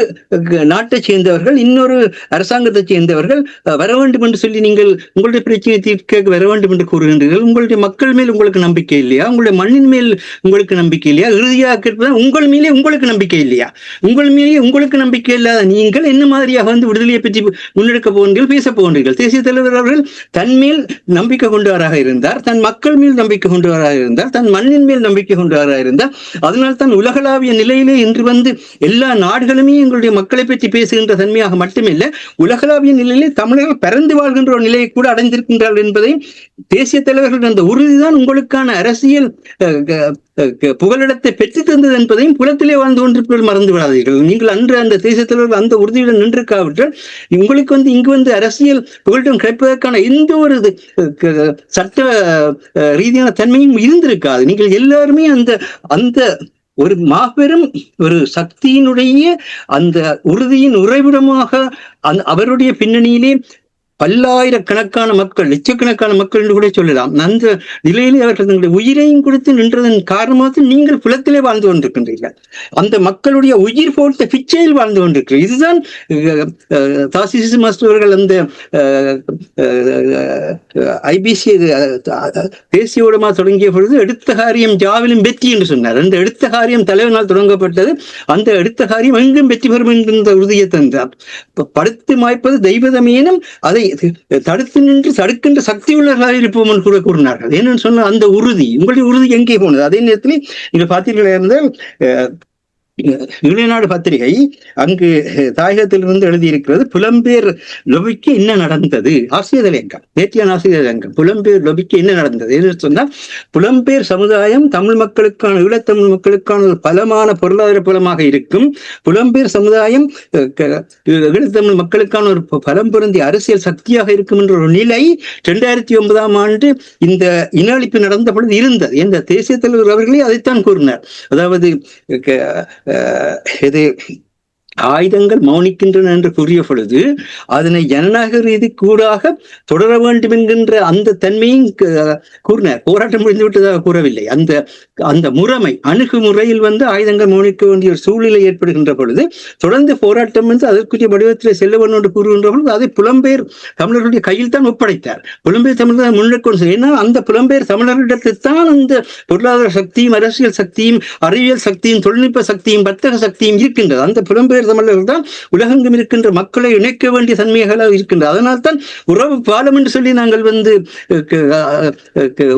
நாட்டை சேர்ந்தவர்கள், இன்னொரு அரசாங்கத்தை சேர்ந்தவர்கள் வர வேண்டும் என்று சொல்லி நீங்கள் உங்களுடைய பிரச்சனையை தீர்க்க வர வேண்டும் என்று கூறுகின்றீர்கள்? உங்களுடைய மக்கள் மேல் உங்களுக்கு நம்பிக்கை இல்லையா? உங்களுடைய மண்ணின் மேல் உங்களுக்கு நம்பிக்கை இல்லையா? இறுதியாக உங்கள் மேலே உங்களுக்கு நம்பிக்கை இல்லையா? உங்கள் மேலே உங்களுக்கு நம்பிக்கை இல்லாத நீங்கள் என்ன மாதிரியாக விடுதலையை பற்றி முன்னெடுக்க போகின்றீர்கள், பேச போகின்றீர்கள்? தேசிய தலைவர் அவர்கள் தன் மேல் நம்பிக்கை கொண்டவராக இருந்தார், தன் மக்கள் மேல் நம்பிக்கை கொண்டவராக இருந்தார், தன் மண்ணின் மேல் நம்பிக்கை கொண்டவராக இருந்தார். அதனால் தான் உலகளாவிய நிலையிலே இன்று எல்லா நாடுகளுமே எங்களுடைய மக்களை பற்றி பேசுகின்ற தன்மையாக மட்டுமில்லை, உலகளாவிய நிலையிலே தமிழர்கள் பறந்து வாழ்கின்ற ஒரு நிலையை கூட அடைந்திருக்கின்றார்கள் என்பதை தேசிய தலைவர்கள் அந்த உறுதிதான் உங்களுக்கான அரசியல் புகலிடத்தை பெற்று தந்தது என்பதையும் புலத்திலே வாழ்ந்து கொண்டிருப்பவர்கள் மறந்து விடாதீர்கள். நீங்கள் அன்று அந்த தேசிய தலைவர்கள் அந்த உறுதியுடன் நின்றிருக்காவிட்டால் உங்களுக்கு இங்கு அரசியல் புகலிடம் கிடைப்பதற்கான எந்த ஒரு சட்ட ரீதியான தன்மையும் இருந்திருக்காது. நீங்கள் எல்லாருமே அந்த ஒரு மாபெரும் ஒரு சக்தியினுடைய அந்த உறுதியின் உறைவிடமாக அவருடைய பின்னணியிலே பல்லாயிரக்கணக்கான மக்கள், லட்சக்கணக்கான மக்கள் என்று கூட சொல்லலாம். அந்த நிலையிலே அவர்கள் தங்களுடைய உயிரையும் கொடுத்து நின்றதன் காரணமாக நீங்கள் புலத்திலே வாழ்ந்து கொண்டிருக்கின்றீர்கள். அந்த மக்களுடைய உயிர் போட்ட பிச்சையில் வாழ்ந்து கொண்டிருக்கிறீர்கள். இதுதான் தாசிசு மாஸ்டர்கள் அந்த ஐபிசி தேசிய ஊடகமாக தொடங்கிய பொழுது எடுத்த காரியம் ஜாவிலும் வெற்றி என்று சொன்னார். அந்த எடுத்த காரியம் தலைவனால் தொடங்கப்பட்டது. அந்த எடுத்த காரியம் எங்கும் வெற்றி பெறும் என்கின்ற உறுதியை தந்தார். படுத்து மாய்ப்பது தெய்வதமேனும் அதை தடுத்து நின்று தடுக்கின்ற சக்தி உள்ளவர்களாக இருப்போம் என்று கூட கூறினார்கள். என்னன்னு சொன்ன அந்த உறுதி, உங்களுடைய உறுதி எங்கே போனது? அதே நேரத்தில் நீங்கள் பார்த்தீர்களா இருந்தால் ஈழநாடு பத்திரிகை அங்கு தாயகத்திலிருந்து எழுதியிருக்கிறது, புலம்பெயர் லொபிக்கு என்ன நடந்தது? ஆசிரியர் தலையங்கம், நேற்றையான ஆசிரியர் தலையங்கம், புலம்பெயர் லொபிக்கு என்ன நடந்தது என்று சொன்னால், புலம்பெயர் சமுதாயம் தமிழ் மக்களுக்கான, ஈழத்தமிழ் மக்களுக்கான ஒரு பலமான பொருளாதார பலமாக இருக்கும். புலம்பெயர் சமுதாயம் ஈழத்தமிழ் மக்களுக்கான ஒரு பலம் பொருந்திய அரசியல் சக்தியாக இருக்கும் என்ற ஒரு நிலை 2009ஆம் ஆண்டு இந்த இன அழிப்பு நடந்த பொழுது இருந்தது. இந்த தேசிய தலைவர் அவர்களே அதைத்தான் கூறினார். அதாவது இது ஆயுதங்கள் மௌனிக்கின்றன என்று கூறிய பொழுது அதனை ஜனநாயக ரீதி கூடாக தொடர வேண்டும் என்கின்ற அந்த தன்மையும் கூறினார். போராட்டம் முடிந்துவிட்டதாக கூறவில்லை. அந்த முறைமை அணுகுமுறையில் ஆயுதங்கள் மௌனிக்க வேண்டிய ஒரு சூழ்நிலை ஏற்படுகின்ற பொழுது தொடர்ந்து போராட்டம் அதற்குரிய வடிவத்தில் செல்ல வேண்டும் என்று கூறுகின்ற பொழுது அதை புலம்பெயர் தமிழர்களுடைய கையில் தான் ஒப்படைத்தார். புலம்பெயர் தமிழர் முன்னெடுக்க, ஏன்னா அந்த புலம்பெயர் தமிழர்களிடத்தில் தான் அந்த பொருளாதார சக்தியும் அரசியல் சக்தியும் அறிவியல் சக்தியும் தொழில்நுட்ப சக்தியும் வர்த்தக சக்தியும் இருக்கின்றது. அந்த புலம்பெயர் தமிழர்கள் தான் உலகெங்கும் இருக்கின்ற மக்களை இணைக்க வேண்டிய தன்மையாக இருக்கின்றது. அதனால் தான் உறவு பாலம் என்று சொல்லி நாங்கள்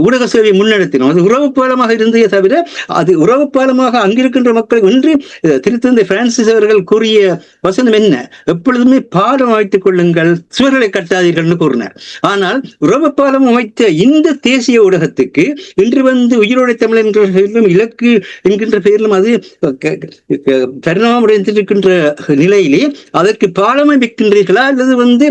ஊடக சேவை முன்னெடுத்தினோம். அது உறவு பாலமாக இருந்தே தவிர அது உறவு பாலமாக அங்கிருக்கின்ற மக்களை ஒன்று திருத்தந்தை பிரான்சிஸ் அவர்கள் கூறிய வசனம் என்ன, எப்பொழுதுமே பாலம் அமைத்துக் கொள்ளுங்கள், சுவர்களை கட்டாதீர்கள் கூறினார். ஆனால் உறவு பாலம் அமைத்த இந்த தேசிய ஊடகத்துக்கு இன்று உயிரோடை தமிழ் என்ற பெயரிலும் இலக்கு என்கின்ற பெயரிலும் அது பரிணாமடைந்திருக்கின்ற நிலையிலே அதற்கு பாலம் அமைக்கின்றீர்களா அல்லது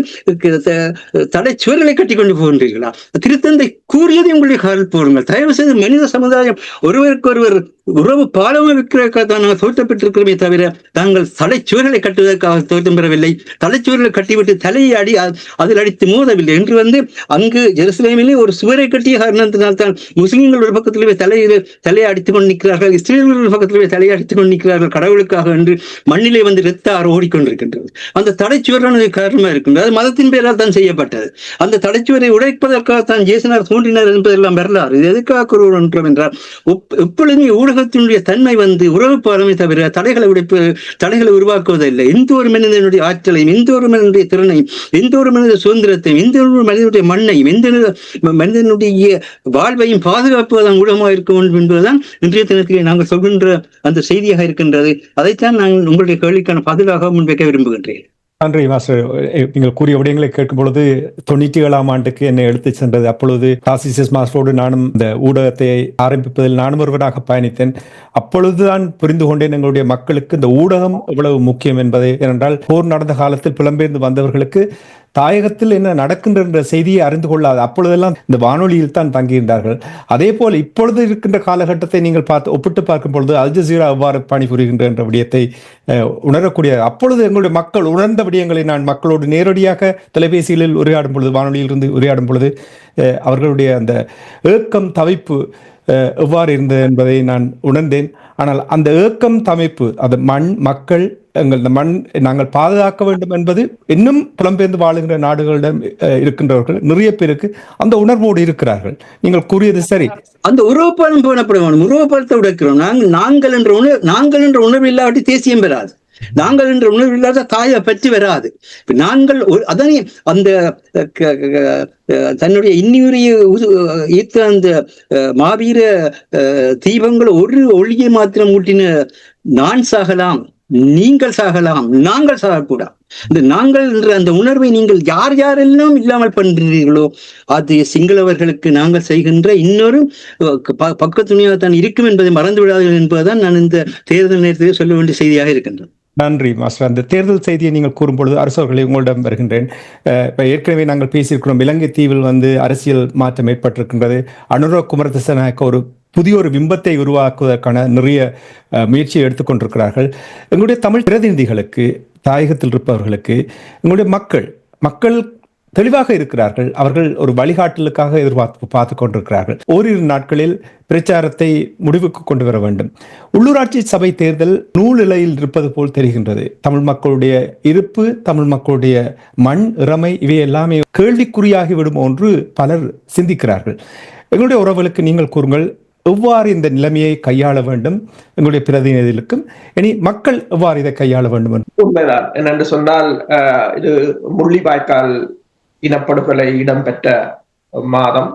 தடை சுவர்களை கட்டிக்கொண்டு போகின்றீர்களா? திருத்தந்தை கூறியதை உங்களுடைய கால் போடுங்கள். தயவு செய்து மனித சமுதாயம் ஒருவருக்கொருவர் உறவு பாலம் வைக்கிறதுக்காக தான் நாங்கள் தோற்றம் பெற்றிருக்கிறோமே தவிர தாங்கள் தலைச்சுவர்களை கட்டுவதற்காக தோற்றம் பெறவில்லை. தலைச்சுவர்களை கட்டிவிட்டு தலையை அதில் அடித்து மோதவில்லை என்று அங்கு ஜெருசலேமிலே ஒரு சுவரை கட்டிய காரணத்தினால்தான் முஸ்லிம்கள் ஒரு பக்கத்திலே தலையை அடித்துக் கொண்டு நிற்கிறார்கள், இஸ்ரேல்கள் ஒரு பக்கத்திலே தலையை அடித்துக் கொண்டு நிற்கிறார்கள் கடவுளுக்காக என்று மண்ணிலே ரத்த ஆறு ஓடிக்கொண்டிருக்கின்றது. அந்த தலைச்சுவரானது காரணமாக இருக்கின்றது. அது மதத்தின் பெயரால் தான் செய்யப்பட்டது. அந்த தலைச்சுவரை உடைப்பதற்காக தான் ஜேசனார் தோன்றினார் என்பதெல்லாம் வரலாறு. இது எதுக்காக கூறுகின்றோம் என்றால் எப்பொழுதுமே ஊடகத்தினுடைய தன்மை உறவு பாலமே தவிர தடைகளை உருவாக்குவதில்லை. எந்த ஒரு மனிதனுடைய ஆற்றலையும், எந்த ஒரு மனிதனுடைய திறனையும், எந்த ஒரு மனித சுதந்திரத்தையும், எந்த ஒரு மனிதனுடைய மண்ணையும், எந்த மனிதனுடைய வாழ்வையும் பாதுகாப்பதுதான் ஊடகமாக இருக்க வேண்டும் என்பதுதான் இன்றைய தினத்திலே நாங்கள் சொல்கின்ற அந்த செய்தியாக இருக்கின்றது. அதைத்தான் நான் உங்களுடைய கேள்விக்கான பதிலாக முன்வைக்க விரும்புகின்றேன். நன்றி மாஸ்டர். நீங்கள் கூறிய விடயங்களை கேட்கும் பொழுது 97ஆம் ஆண்டுக்கு என்னை எடுத்து சென்றது. அப்பொழுது காசிசஸ் மாஸ்டரோடு நானும் இந்த ஊடகத்தை ஆரம்பிப்பதில் நானும் ஒருவராக பயணித்தேன். அப்பொழுதுதான் புரிந்து கொண்டேன் எங்களுடைய மக்களுக்கு இந்த ஊடகம் எவ்வளவு முக்கியம் என்பதை. ஏனென்றால் போர் நடந்த காலத்தில் புலம்பெயர்ந்து வந்தவர்களுக்கு தாயகத்தில் என்ன நடக்கின்ற செய்தியை அறிந்து கொள்ளாது. அப்பொழுதெல்லாம் இந்த வானொலியில் தான் தங்கியிருந்தார்கள். அதே போல் இப்பொழுது இருக்கின்ற காலகட்டத்தை நீங்கள் ஒப்பிட்டு பார்க்கும் பொழுது அல் ஜசீரா எவ்வாறு பணிபுரிகின்ற என்ற விடயத்தை உணரக்கூடிய, அப்பொழுது எங்களுடைய மக்கள் உணர்ந்த விடயங்களை நான் மக்களோடு நேரடியாக தொலைபேசிகளில் உரையாடும் பொழுது, வானொலியில் இருந்து உரையாடும் பொழுது அவர்களுடைய அந்த ஏக்கம் தவிப்பு எவ்வாறு இருந்தது என்பதை நான் உணர்ந்தேன். ஆனால் அந்த ஏக்கம் தவிப்பு, அது மக்கள் எங்கள் மண் நாங்கள் பாதுகாக்க வேண்டும் என்பது இன்னும் புலம்பெயர்ந்து வாழுகின்ற நாடுகளிடம் இருக்கின்றவர்கள் நிறைய பேருக்கு அந்த உணர்வோடு இருக்கிறார்கள். நீங்கள் கூறியது சரி. அந்த உறவுப்பாலம் போனப்பட உறவுப்பாலத்தை உடைக்கிறோம். நாங்கள் என்ற உணர்வு இல்லாட்டி தேசியம் பெறாது. நாங்கள் என்ற உணர்வு இல்லாத தாயை பற்றி வராது. நாங்கள் அதனை அந்த தன்னுடைய இன்னுரிய ஈர்த்த அந்த மாவீர தீபங்கள் ஒரு ஒளியை மாத்திரம் ஊட்டின நான் சாகலாம், நீங்கள் சாகலாம், நாங்கள் சாகக்கூடாது. இந்த நாங்கள் என்ற அந்த உணர்வை நீங்கள் யாரெல்லாம் இல்லாமல் பண்றீர்களோ அது சிங்களவர்களுக்கு நாங்கள் செய்கின்ற இன்னொரு பக்கத்துணையாக தான் இருக்கும் என்பதை மறந்து விடாதீர்கள் என்பதுதான் நான் இந்த தேர்தல் நேரத்தில் சொல்ல வேண்டிய செய்தியாக இருக்கின்றேன். நன்றி மாஸ்டர். அந்த தேர்தல் செய்தியை நீங்கள் கூறும்பொழுது அரசவர்களை உங்களிடம் வருகின்றேன். ஏற்கனவே நாங்கள் பேசியிருக்கிறோம், இலங்கை தீவில் அரசியல் மாற்றம் ஏற்பட்டிருக்கின்றது. அனுர குமாரதிசாநாயக்க ஒரு புதிய ஒரு பிம்பத்தை உருவாக்குவதற்கான நிறைய முயற்சியை எடுத்துக்கொண்டிருக்கிறார்கள். எங்களுடைய தமிழ் பிரதிநிதிகளுக்கு, தாயகத்தில் இருப்பவர்களுக்கு, எங்களுடைய மக்கள் தெளிவாக இருக்கிறார்கள். அவர்கள் ஒரு வழிகாட்டலுக்காக பார்த்து கொண்டிருக்கிறார்கள். ஓரிரு நாட்களில் பிரச்சாரத்தை முடிவுக்கு கொண்டு வர வேண்டும். உள்ளூராட்சி சபை தேர்தல் நூலிலையில் இருப்பது போல் தெரிகின்றது. தமிழ் மக்களுடைய இருப்பு, தமிழ் மக்களுடைய மண் இறமை இவை எல்லாமே கேள்விக்குறியாகிவிடும் என்று பலர் சிந்திக்கிறார்கள். எங்களுடைய உறவுகளுக்கு நீங்கள் கூறுங்கள், எவ்வாறு இந்த நிலைமையை கையாள வேண்டும்? எங்களுடைய பிரதிநிதிகளுக்கும் இனி மக்கள் எவ்வாறு இதை கையாள வேண்டும்? உண்மைதான். என்னென்று சொன்னால், இது முள்ளிவாய்க்கால் இனப்படுகொலை இடம்பெற்ற மாதம்.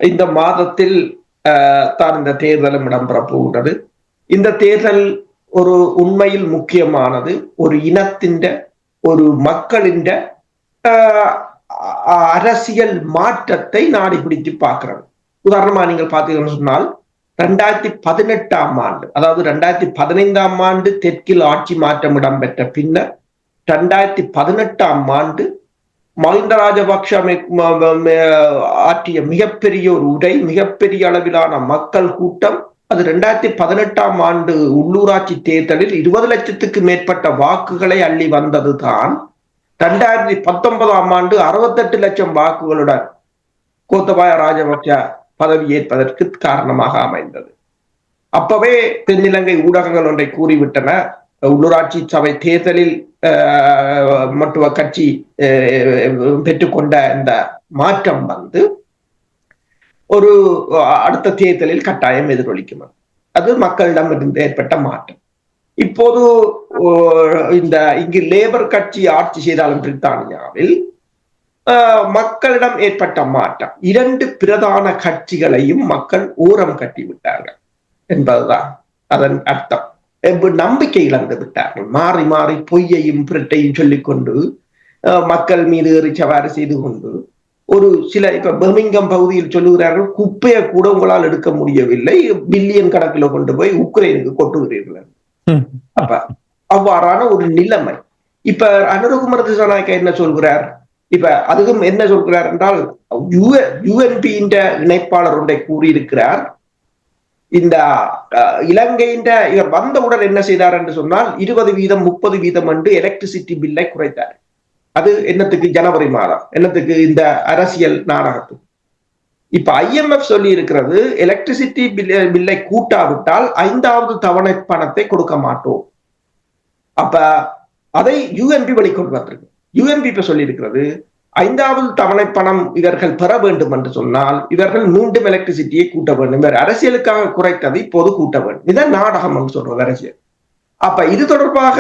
இந்த மாதத்தில் தான் இந்த தேர்தலும் இடம்பெற போகிறது. இந்த தேர்தல் ஒரு உண்மையில் முக்கியமானது. ஒரு இனத்தின், ஒரு மக்களின் அரசியல் மாற்றத்தை நாடி பிடித்து பார்க்கிறது. உதாரணமா நீங்கள் பார்த்தீங்கன்னு சொன்னால் 2018ஆம் ஆண்டு, அதாவது 2015ஆம் ஆண்டு தெற்கில் ஆட்சி மாற்றம் இடம்பெற்ற பின்னர் 2018ஆம் ஆண்டு மஹிந்த ராஜபக்ஷ ஆற்றிய மிகப்பெரிய ஒரு உரை, மிகப்பெரிய அளவிலான மக்கள் கூட்டம், அது 2018ஆம் ஆண்டு உள்ளூராட்சி தேர்தலில் 20 லட்சத்துக்கு மேற்பட்ட வாக்குகளை அள்ளி வந்ததுதான் 2019ஆம் ஆண்டு 68 லட்சம் வாக்குகளுடன் கோத்தபாய ராஜபக்ஷ பதவி ஏற்பதற்கு காரணமாக அமைந்தது. அப்பவே தென்னிலங்கை ஊடகங்கள் ஒன்றை கூறிவிட்டன, உள்ளூராட்சி சபை தேர்தலில் மட்டுவ கட்சி பெற்றுக்கொண்ட இந்த மாற்றம் ஒரு அடுத்த தேர்தலில் கட்டாயம் எதிரொலிக்கும். அது மக்களிடம் இருந்து ஏற்பட்ட மாற்றம். இப்போது இந்த இங்கு லேபர் கட்சி ஆட்சி செய்தாலும் பிரித்தானியாவில் மக்களிடம் ஏற்பட்ட மாற்றம், 2 பிரதான கட்சிகளையும் மக்கள் ஓரம் கட்டி விட்டார்கள் என்பதுதான் அதன் அர்த்தம். நம்பிக்கை இழந்து விட்டார்கள். மாறி மாறி பொய்யையும் பிரிட்டையும் சொல்லிக்கொண்டு மக்கள் மீது சவாரி செய்து கொண்டு ஒரு சில இப்ப பெர்மிங்கம் பகுதியில் சொல்லுகிறார்கள், குப்பையை கூட உங்களால் எடுக்க முடியவில்லை, பில்லியன் கணக்கில் கொண்டு போய் உக்ரைனுக்கு கொட்டுகிறீர்கள். அப்ப அவ்வாறான ஒரு நிலைமை. இப்ப அனுரகுமார திசாநாயக்கா என்ன சொல்கிறார்? இப்ப அதுவும் என்ன சொல்கிறார் என்றால், UNP இணைப்பாளர் ஒன்றை கூறியிருக்கிறார். இந்த இலங்கையின் இவர் வந்தவுடன் என்ன செய்தார் என்று சொன்னால் 20% 30% என்று எலக்ட்ரிசிட்டி பில்லை குறைத்தார். அது என்னத்துக்கு? ஜனவரி மாதம். என்னத்துக்கு? இந்த அரசியல் நாடகத்துக்கு. இப்ப IMF சொல்லி இருக்கிறது, எலக்ட்ரிசிட்டி பில்லை கூட்டாவிட்டால் 5வது தவணை பணத்தை கொடுக்க மாட்டோம். அப்ப அதை UNP வெளிக்கொண்டு வந்திருக்கு. UNP இப்ப சொல்லி இருக்கிறது, 5வது தவணை பணம் இவர்கள் பெற வேண்டும் என்று சொன்னால் இவர்கள் மீண்டும் எலக்ட்ரிசிட்டியை கூட்ட வேண்டும். அரசியலுக்காக குறைத்தது இப்போது கூட்ட வேண்டும். இதான் நாடகம் என்று சொல்றது அரசியல். அப்ப இது தொடர்பாக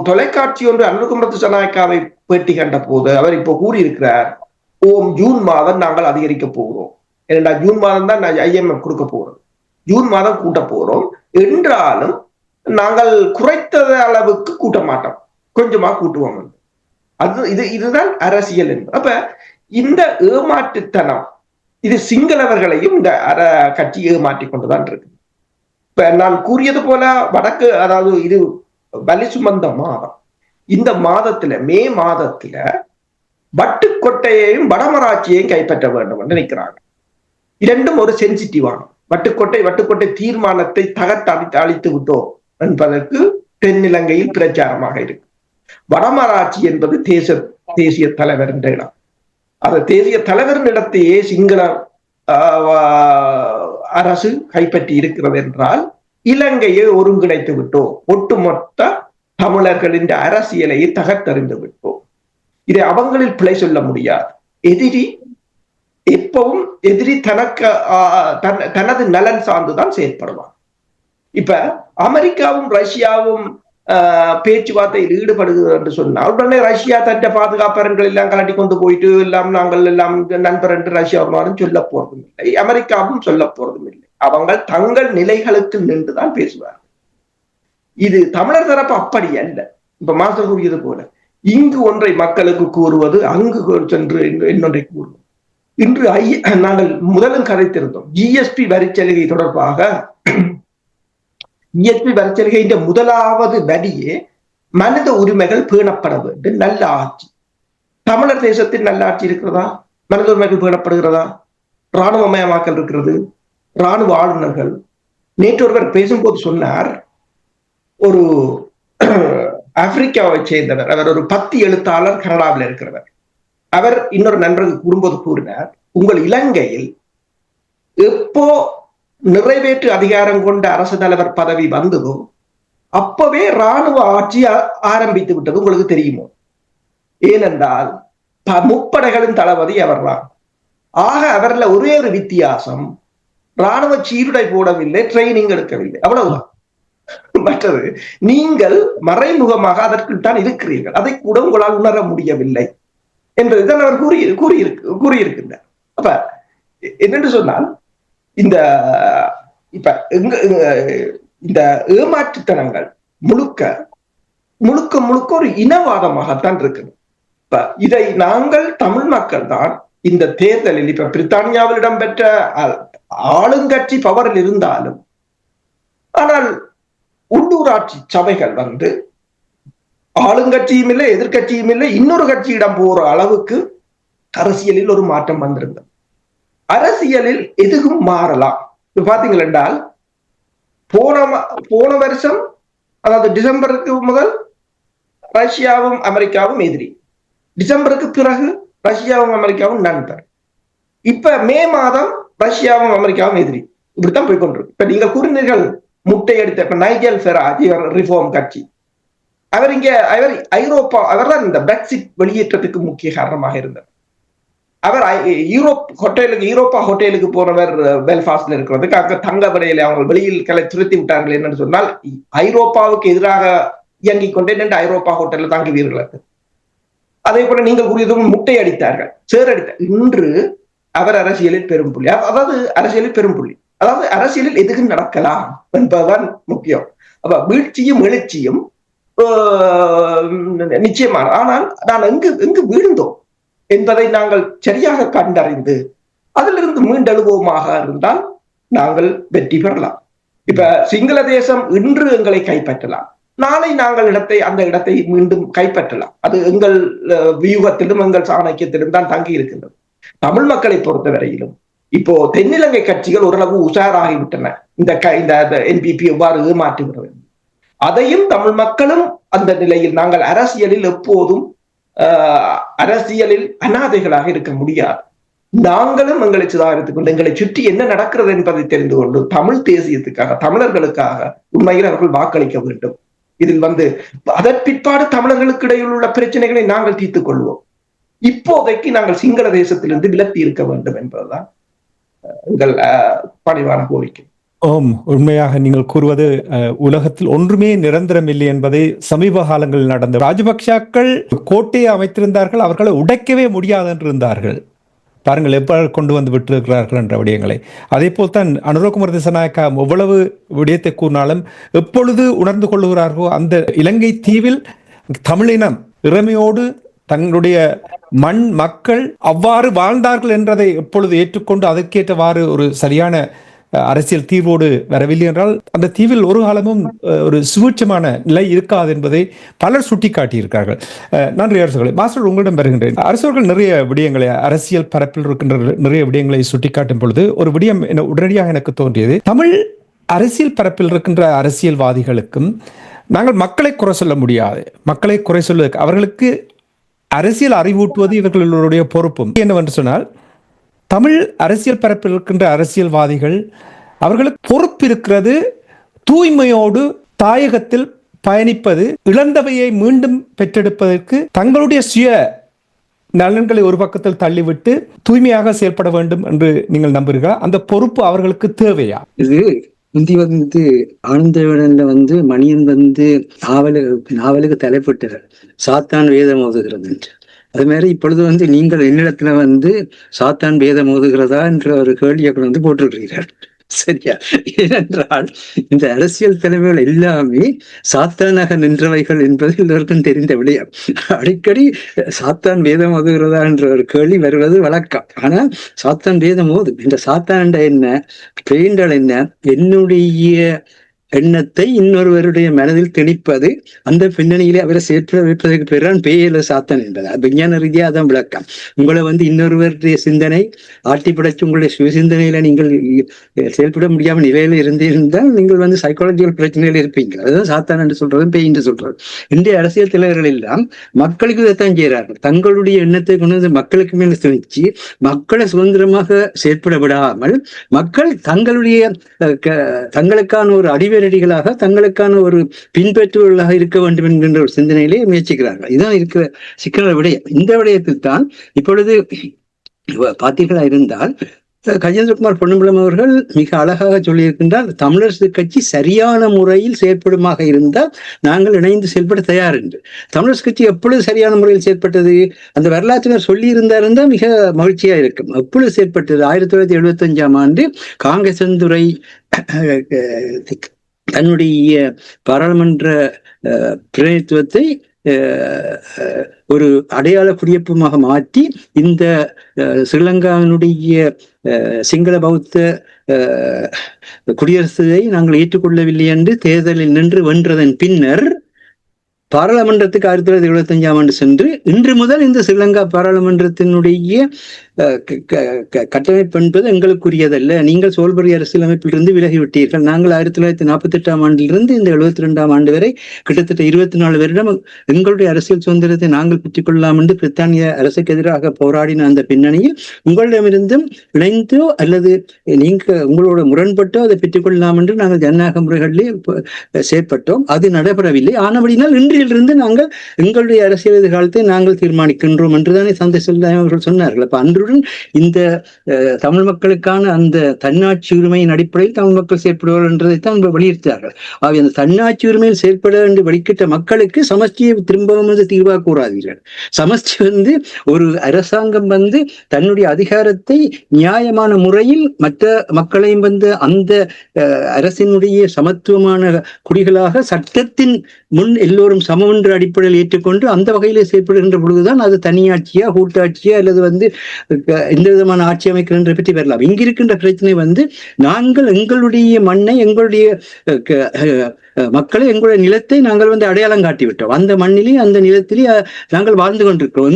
தொலைக்காட்சி ஒன்று அனுரகுமார திசாநாயக்காவை பேட்டி கண்ட போது அவர் இப்போ கூறியிருக்கிறார், ஜூன் மாதம் நாங்கள் அதிகரிக்க போகிறோம். ஏனென்றா ஜூன் மாதம் தான் IMF கொடுக்க போகிறோம், ஜூன் மாதம் கூட்ட போறோம் என்றாலும் நாங்கள் குறைத்த அளவுக்கு கூட்ட மாட்டோம், கொஞ்சமா கூட்டுவோம். இதுதான் அரசியல் என்பது. அப்ப இந்த ஏமாற்றுத்தனம் இது சிங்களவர்களையும் இந்த கட்சி ஏமாற்றி கொண்டுதான் இருக்கு. இப்ப நான் கூறியது போல வடக்கு, அதாவது இது வலி சுமந்த மாதம். இந்த மாதத்துல மே மாதத்துல வட்டுக்கோட்டையையும் வடமராட்சியையும் கைப்பற்ற வேண்டும் என்று நினைக்கிறாங்க. இரண்டும் ஒரு சென்சிட்டிவான வட்டுக்கோட்டை தீர்மானத்தை அழித்து விட்டோம் என்பதற்கு தென்னிலங்கையில் பிரச்சாரமாக இருக்கு. வடமராட்சி என்பது தேசிய தலைவர் என்ற இடம். அந்த தேசிய தலைவரின் இடத்தையே சிங்கள அரசு கைப்பற்றி இருக்கிறது என்றால் இலங்கையை ஒருங்கிணைத்து விட்டோம், ஒட்டுமொத்த தமிழர்களின் அரசியலையை தகர்த்தறிந்து விட்டோம். இதை அவங்களில் பிழை சொல்ல முடியாது. எப்பவும் எதிரி தனது நலன் சார்ந்துதான் செயற்படுவான். இப்ப அமெரிக்காவும் ரஷ்யாவும் பேச்சுவார்த்தையில் ஈடுபடுகிறது என்று சொன்னால் உடனே ரஷ்யா தட்ட பாதுகாப்பரன்கள் எல்லாம் கலட்டி கொண்டு போயிட்டு எல்லாம் நாங்கள் எல்லாம் நண்பர் என்று ரஷ்யாவும் சொல்ல போறதும் இல்லை, அமெரிக்காவும் சொல்ல போறதும் இல்லை. அவங்க தங்கள் நிலைகளுக்கு நின்றுதான் பேசுவார்கள். இது தமிழர் தரப்பு அப்படி அல்ல. இப்ப மாஸ்டர் கூறியது போல இங்கு ஒன்றை மக்களுக்கு கூறுவது, அங்கு சென்று இன்னொன்றை கூறுவது. இன்று நாங்கள் முதலும் கதைத்திருந்தோம் GSP வரிச்சலுகை தொடர்பாக. GSP வரிச்சலுகையின் முதலாவது வரியே மனித உரிமைகள் பேணப்பட வேண்டும், நல்ல ஆட்சி. தமிழர் தேசத்தில் நல்ல ஆட்சி இருக்கிறதா? மனித உரிமைகள் பேணப்படுகிறதா? இராணுவமயமாக்கல் இருக்கிறது, இராணுவ ஆளுநர்கள். நேற்று ஒருவர் பேசும்போது சொன்னார், ஒரு ஆப்பிரிக்காவை சேர்ந்தவர், அவர் ஒரு 10 எழுத்தாளர், கனடாவில் இருக்கிறவர். அவர் இன்னொரு நண்பருக்கு கூறும்போது கூறினார், உங்கள் இலங்கையில் எப்போ நிறைவேற்று அதிகாரம் கொண்ட அரசு தலைவர் பதவி வந்ததோ அப்பவே இராணுவ ஆட்சி ஆரம்பித்து விட்டது, உங்களுக்கு தெரியுமோ? ஏனென்றால் முப்படைகளின் தளபதி அவர்தான். ஆக அவர்ல ஒரே ஒரு வித்தியாசம், இராணுவ சீருடை போடவில்லை, ட்ரைனிங் எடுக்கவில்லை, அவ்வளவுதான். மற்றது நீங்கள் மறைமுகமாக அதற்குள் தான் இருக்கிறீர்கள், அதை கூட உங்களால் உணர முடியவில்லை என்பதுதான் அவர் கூறியிருக்கின்றார். அப்ப என்னென்று சொன்னால் இந்த இப்ப இந்த ஏமாற்றுத்தனங்கள் முழுக்க முழுக்க முழுக்க ஒரு இனவாதமாகத்தான் இருக்குது. இப்ப இதை நாங்கள் தமிழ் மக்கள் தான் இந்த தேர்தலில், இப்ப பிரித்தானியாவில் இடம்பெற்ற ஆளுங்கட்சி பவரில் இருந்தாலும், ஆனால் உள்ளூராட்சி சபைகள் ஆளுங்கட்சியும் இல்லை எதிர்கட்சியும் இல்லை, இன்னொரு கட்சியிடம் போற அளவுக்கு அரசியலில் ஒரு மாற்றம் வந்திருந்தது. அரசியலில் எதுவும் மாறலாம். இப்ப பாத்தீங்கள் என்றால் போன வருஷம், அதாவது டிசம்பருக்கு முதல் ரஷ்யாவும் அமெரிக்காவும் எதிரி, டிசம்பருக்கு பிறகு ரஷ்யாவும் அமெரிக்காவும் நண்பர். இப்ப மே மாதம் ரஷ்யாவும் அமெரிக்காவும் எதிரி. இப்படித்தான் போய்கொண்டிருக்கு. இப்ப நீங்க கூறினீர்கள் முட்டை எடுத்த இப்ப நைஜல் ஃபெராஜ், ரிஃபார்ம் கட்சி, அவர் ஐரோப்பா, அவர்தான் இந்த பிரெக்சிட் வெளியேற்றத்துக்கு முக்கிய காரணமாக இருந்தார். அவர் யூரோப்பா ஹோட்டலுக்கு போறவர் பெல்ஃபாஸ்ட்ல இருக்கிறதுக்கு அங்க தங்க விடையில அவங்க வெளியில் துரத்தி விட்டார்கள் என்னன்னு சொன்னால் ஐரோப்பாவுக்கு எதிராக இயங்கிக் கொண்டே நின்று ஐரோப்பா ஹோட்டல்ல தங்குவீர்கள். அதே போல நீங்கள் கூறியதும் முட்டை அடித்தார்கள், சேரடித்தார். இன்று அவர் அரசியலில் பெரும் புள்ளி, அதாவது அரசியலில் எதுவும் நடக்கலாம் என்பதுதான் முக்கியம். அப்ப வீழ்ச்சியும் எழுச்சியும் நிச்சயமான, ஆனால் நான் எங்கு வீழ்ந்தோம் என்பதை நாங்கள் சரியாக கண்டறிந்து அதிலிருந்து மீண்டெழுவோமாக இருந்தால் நாங்கள் வெற்றி பெறலாம். இப்ப சிங்கள தேசம் இன்று எங்களை கைப்பற்றலாம், நாளை நாங்கள் அந்த இடத்தை மீண்டும் கைப்பற்றலாம். அது எங்கள் வியூகத்திலும் எங்கள் சாணக்கியத்திலும் தான் தங்கி இருக்கின்றது. தமிழ் மக்களை பொறுத்தவரையிலும் இப்போ தென்னிலங்கை கட்சிகள் ஓரளவு உஷாராகிவிட்டன. இந்த என்பிபி எவ்வாறு ஏமாற்றுகிறது அதையும் தமிழ் மக்களும் அந்த நிலையில் நாங்கள் அரசியலில் எப்போதும் அரசியலில் அநாதைகளாக இருக்க முடியாது. நாங்களும் எங்களை சுதாரித்துக் கொண்டு எங்களை சுற்றி என்ன நடக்கிறது என்பதை தெரிந்து கொண்டு தமிழ் தேசியத்துக்காக தமிழர்களுக்காக உண்மையில் அவர்கள் வாக்களிக்க வேண்டும். இதில் அதன் பிற்பாடு தமிழர்களுக்கு இடையில் உள்ள பிரச்சனைகளை நாங்கள் தீர்த்துக் கொள்வோம். இப்போதைக்கு நாங்கள் சிங்கள தேசத்திலிருந்து விலத்தி இருக்க வேண்டும் என்பதுதான் எங்கள் பணிவான கோரிக்கை. ஓம், உண்மையாக நீங்கள் கூறுவது உலகத்தில் ஒன்றுமே நிரந்தரம் இல்லை என்பதை சமீப காலங்களில் நடந்த ராஜபக்ஷாக்கள் கோட்டையை அமைத்திருந்தார்கள், அவர்களை உடைக்கவே முடியாது என்று இருந்தார்கள். பாருங்கள் எவ்வாறு கொண்டு வந்து விட்டிருக்கிறார்கள் என்ற விடயங்களை. அதே போல் தான் அனுரகுமார் திசாநாயக்கா எவ்வளவு விடயத்தை கூறினாலும் எப்பொழுது உணர்ந்து கொள்ளுகிறார்களோ அந்த இலங்கை தீவில் தமிழினம் இறமையோடு தங்களுடைய மண் மக்கள் அவ்வாறு வாழ்ந்தார்கள் என்றதை எப்பொழுது ஏற்றுக்கொண்டு அதற்கேற்றவாறு ஒரு சரியான அரசியல் தீர்வோடு வரவில்லை என்றால் அந்த தீவில் ஒரு காலமும் ஒரு சுவீட்சமான நிலை இருக்காது என்பதை பலர் சுட்டிக்காட்டியிருக்கிறார்கள். நன்றி அரசுகளை. மாஸ்டர், உங்களிடம் வருகின்றேன். அரசர்கள் நிறைய விடயங்களை அரசியல் பரப்பில் இருக்கின்ற நிறைய விடயங்களை சுட்டிக்காட்டும் பொழுது ஒரு விடயம் உடனடியாக எனக்கு தோன்றியது. தமிழ் அரசியல் பரப்பில் இருக்கின்ற அரசியல்வாதிகளுக்கும் நாங்கள் மக்களை குறை சொல்ல முடியாது. மக்களை குறை சொல்வதற்கு அவர்களுக்கு அரசியல் அறிவூட்டுவது இவர்களுடைய பொறுப்பும். என்னவென்று சொன்னால் தமிழ் அரசியல் பரப்பில் இருக்கின்ற அரசியல்வாதிகள் அவர்களுக்கு பொறுப்பு இருக்கிறது தூய்மையோடு தாயகத்தில் பயணிப்பது, இழந்தவையை மீண்டும் பெற்றெடுப்பதற்கு தங்களுடைய சுய நலன்களை ஒரு பக்கத்தில் தள்ளிவிட்டு தூய்மையாக செயல்பட வேண்டும் என்று நீங்கள் நம்புகிறீர்களா? அந்த பொறுப்பு அவர்களுக்கு தேவையா? இது முந்தி ஆனந்தவிடன்ல மணியன் நாவலுக்கு தலைப்பட்டார், சாத்தான் வேதம் ஓதுகிறது என்று. அது மாதிரி இப்பொழுது நீங்கள் என்னிடத்துல சாத்தான் வேதம் ஓதுகிறதா என்ற ஒரு கேள்வியை போட்டிருக்கிறீர்கள். சரியா? ஏனென்றால் இந்த அரசியல் தலைவர்கள் எல்லாமே சாத்தானாக நின்றவைகள் என்பது எல்லோருக்கும் தெரிந்த விடயம். அடிக்கடி சாத்தான் வேதம் ஓதுகிறதா என்ற ஒரு கேள்வி வருவது வழக்கம். ஆனா சாத்தான் வேதம் ஓது இந்த சாத்தான் என்ன பெயிண்டல் என்ன, என்னுடைய எண்ணத்தை இன்னொருவருடைய மனதில் திணிப்பது, அந்த பின்னணியிலே அவரை செயற்பட வைப்பதற்கு பிறகு பேயில சாத்தான் என்பது விஞ்ஞான ரீதியாக அதான் விளக்கம். உங்களை இன்னொருவருடைய சிந்தனை ஆட்டி படைச்சு உங்களுடைய சுய சிந்தனையில நீங்கள் செயல்பட முடியாமல் நிலையில இருந்திருந்தால் நீங்கள் சைக்காலஜிக்கல் பிரச்சனையில இருப்பீங்க. அதுதான் சாத்தான் என்று சொல்றதும் பேய் என்று சொல்றது. இன்றைய அரசியல் தலைவர்கள் எல்லாம் மக்களுக்கு இதைத்தான் செய்யறார்கள். தங்களுடைய எண்ணத்தை கொண்டு மக்களுக்கு மேல திணிச்சு மக்களை சுதந்திரமாக செயற்பட விடாமல் மக்கள் தங்களுக்கான ஒரு அடிவரடிகளாக தங்களுக்கான ஒரு பின்பற்றுவர்களாக இருக்க வேண்டும் என்கின்ற ஒரு சிந்தனையிலே முயற்சிக்கிறார்கள். இதுதான் இருக்கிற சிக்கன விடயம். இந்த விடயத்தில் தான் இப்பொழுது பார்த்தீர்களா இருந்தால் கஜேந்திரகுமார் பொன்னம்பலம் அவர்கள் மிக அழகாக சொல்லியிருக்கின்றார், தமிழரசு கட்சி சரியான முறையில் செயற்படுமாக இருந்தால் நாங்கள் இணைந்து செயல்பட தயார் என்று. தமிழரசு கட்சி எப்பொழுது சரியான முறையில் செயற்பட்டது? அந்த வரலாற்றினர் சொல்லி இருந்தால் மிக மகிழ்ச்சியா இருக்கும். எப்பொழுது செயற்பட்டது? 1975ஆம் ஆண்டு காங்கிரஸ் துறை தன்னுடைய பாராளுமன்ற பிரதிநிதித்துவத்தை ஒரு அடையாள குடியேற்றமாக மாற்றி இந்த ஸ்ரீலங்காவினுடைய சிங்கள பௌத்த குடியரசை நாங்கள் ஏற்றுக்கொள்ளவில்லை என்று தேர்தலில் நின்று வென்றதன் பின்னர் பாராளுமன்றத்துக்கு 1975ஆம் ஆண்டு சென்று இன்று முதல் இந்த ஸ்ரீலங்கா பாராளுமன்றத்தினுடைய கட்டமைப்பு என்பது எங்களுக்குரியதல்ல, நீங்கள் சோல்பரி அரசியலமைப்பிலிருந்து விலகிவிட்டீர்கள், நாங்கள் 1948ஆம் ஆண்டிலிருந்து இந்த 72ஆம் ஆண்டு வரை கிட்டத்தட்ட 24 வருடம் எங்களுடைய அரசியல் சுதந்திரத்தை நாங்கள் பெற்றுக் கொள்ளலாம் என்று பிரித்தானிய அரசுக்கு எதிராக போராடின அந்த பின்னணியில் உங்களிடமிருந்தும் இணைந்தோ அல்லது உங்களோட முரண்பட்டோ அதை பெற்றுக் கொள்ளலாம் என்று நாங்கள் ஜனநாயக முறைகளிலே செயற்பட்டோம். அது நடைபெறவில்லை. ஆனபடினால் இன்றிலிருந்து நாங்கள் எங்களுடைய அரசியல் எதிர்காலத்தை நாங்கள் தீர்மானிக்கின்றோம் என்றுதானே தந்தை செல்வம் அவர்கள் சொன்னார்கள். அப்ப அன்று மக்களுடன் இந்த தமிழ் மக்களுக்கான அந்த தன்னாட்சி உரிமையின் அடிப்படையில் தமிழ் மக்கள் செயற்படுவார்கள் என்றதைத்தான் வலியுறுத்தார்கள். அவை அந்த தன்னாட்சி உரிமையில் செயற்பட என்று வலிக்கிட்ட மக்களுக்கு சமஷ்டியை திரும்பவும் தீர்வாக கூறாதீர்கள். சமஷ்டி ஒரு அரசாங்கம் தன்னுடைய அதிகாரத்தை நியாயமான முறையில் மற்ற மக்களையும் அந்த அரசினுடைய சமத்துவமான குடிகளாக சட்டத்தின் முன் எல்லோரும் சமம் என்ற அடிப்படையில் ஏற்றுக்கொண்டு அந்த வகையிலே செயற்படுகின்ற பொழுதுதான் அது தனியாட்சியா கூட்டாட்சியா அல்லது எந்த விதமான ஆட்சி அமைக்கின்ற பற்றி வரலாம். இங்கிருக்கின்ற பிரச்சனை நாங்கள் எங்களுடைய மண்ணை, எங்களுடைய மக்களை, எங்களுடைய நிலத்தை நாங்கள் அடையாளம் காட்டிவிட்டோம். அந்த மண்ணிலே அந்த நிலத்திலே நாங்கள் வாழ்ந்து கொண்டிருக்கிறோம்.